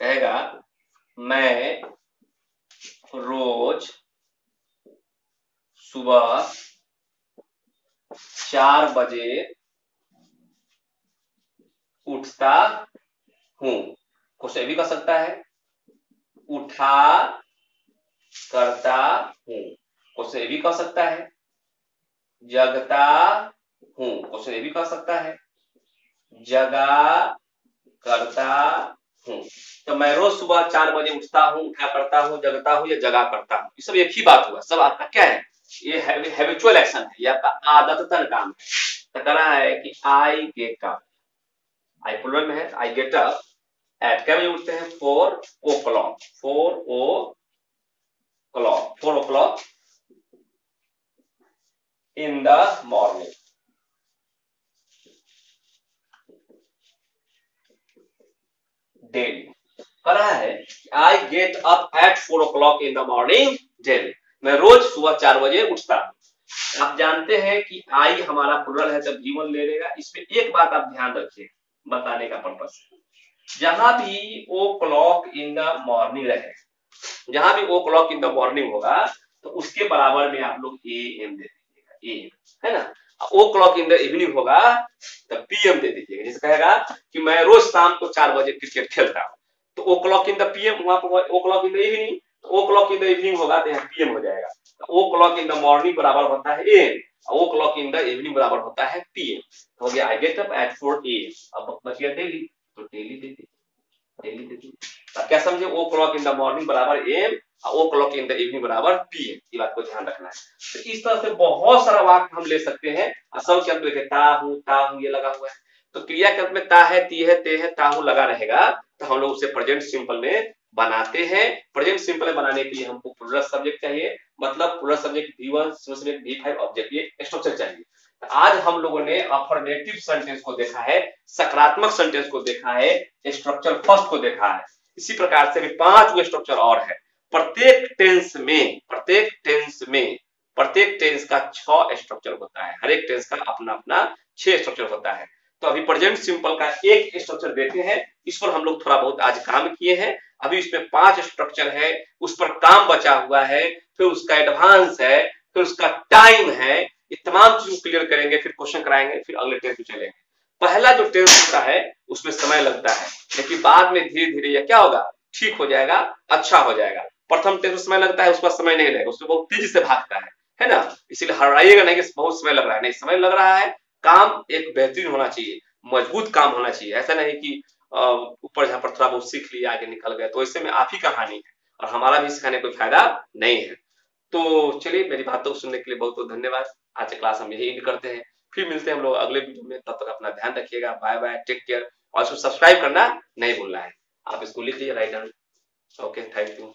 कहेगा मैं रोज सुबह 4 बजे उठता हूं, क्वेश्चन भी कर सकता है, उठा करता हूं, क्वेश्चन भी कर सकता है, जगता हूं, क्वेश्चन भी कर सकता है, जगा करता हूं। तो मैं रोज सुबह 4 बजे उठता हूं, उठा करता हूं, जगता हूं या जगा करता हूं, ये सब एक ही बात हुआ, सब आपका क्या है, ये हैबिचुअल एक्शन है, ये आपका आदतन काम है। तो कह रहा है कि I get up, I plural में है, आई गेट अप एट, क्या बजे उठते हैं, 4 o'clock, 4 o'clock in the morning. Daily कर रहा है, आई get up at 4 o'clock in the morning daily, मैं रोज सुबह 4 बजे उठता हूं। आप जानते हैं कि आई हमारा प्लूरल है, तो V1 ले लेगा। इसमें एक बात आप ध्यान रखिए, बताने का पर्पस है, जहां भी ओ क्लॉक इन द मॉर्निंग रहे, जहां भी ओ क्लॉक इन द मॉर्निंग होगा, तो उसके बराबर में आप लोग AM दे दीजिएगा, AM, है ना। ओ क्लॉक इन द इवनिंग होगा तो PM दे दीजिएगा। जैसे कहेगा कि मैं रोज शाम को 4 बजे क्रिकेट खेलता हूं, तो o'clock in the PM, वहां पर o'clock in the evening, o'clock in the evening होगा तो यहाँ PM हो जाएगा। O'clock in the morning बराबर होता है AM, o'clock in the evening बराबर होता है PM। तो हो गया I get up at 4 AM। अब बच गया डेली, तो डेली दे दीजिए, डेली दे दीजिए। क्या समझे, o'clock in the morning बराबर AM, o'clock in the evening बराबर PM, ये बात को ध्यान रखना है। तो इस तरह से बहुत सारा वाक्य हम ले सकते हैं। असल के अंत में ता हूं ये लगा हुआ है, तो क्रिया के अंत में ता है, ती है, ते है, ता हूं लगा रहेगा, तो हम लोग उसे प्रेजेंट सिंपल में बनाते हैं। प्रेजेंट सिंपल में बनाने के लिए हमको प्लूरल सब्जेक्ट चाहिए, मतलब plural subject V1, subject V5, object, ये स्ट्रक्चर चाहिए। आज हम लोगों ने अफर्मेटिव सेंटेंस को देखा है, सकारात्मक सेंटेंस को देखा है, स्ट्रक्चर फर्स्ट को देखा है। इसी प्रकार से भी 5 गो स्ट्रक्चर और है। प्रत्येक टेंस में प्रत्येक टेंस का 6 स्ट्रक्चर होता है, हर एक टेंस का अपना अपना 6 स्ट्रक्चर होता है। तो अभी प्रेजेंट सिंपल का एक स्ट्रक्चर देते हैं, इस पर हम लोग थोड़ा बहुत आज काम किए हैं। अभी इसमें 5 स्ट्रक्चर है, उस पर काम बचा हुआ है, फिर उसका एडवांस है, फिर उसका टाइम है, ये तमाम चीजों को क्लियर करेंगे, फिर क्वेश्चन कराएंगे, फिर अगले टेंस में चलेंगे। पहला जो टेंस होता है उसमें समय लगता है, लेकिन बाद में धीरे धीरे यह क्या होगा, ठीक हो जाएगा, अच्छा हो जाएगा। प्रथम टेंस में समय लगता है, उसका समय नहीं लगेगा, उसमें बहुत तेजी से भागता है ना। इसीलिए हड़बड़ाइएगा नहीं कि बहुत समय लग रहा है, नहीं, समय लग रहा है। काम एक बेहतरीन होना चाहिए, मजबूत काम होना चाहिए, ऐसा नहीं कि ऊपर जहां पर थोड़ा बहुत सीख लिया आगे निकल गए, तो इससे में आप ही का हानि है और हमारा भी सिखाने कोई फायदा नहीं है। तो चलिए, मेरी बातों को सुनने के लिए बहुत बहुत धन्यवाद। आज की क्लास हम यही एंड करते हैं, फिर मिलते हैं हम लोग अगले वीडियो में। तब तक अपना ध्यान रखिएगा, बाय बाय, टेक केयर। और सब्सक्राइब करना नहीं भूलना है, आप इसको लिख लीजिए, write down. Okay, thank you.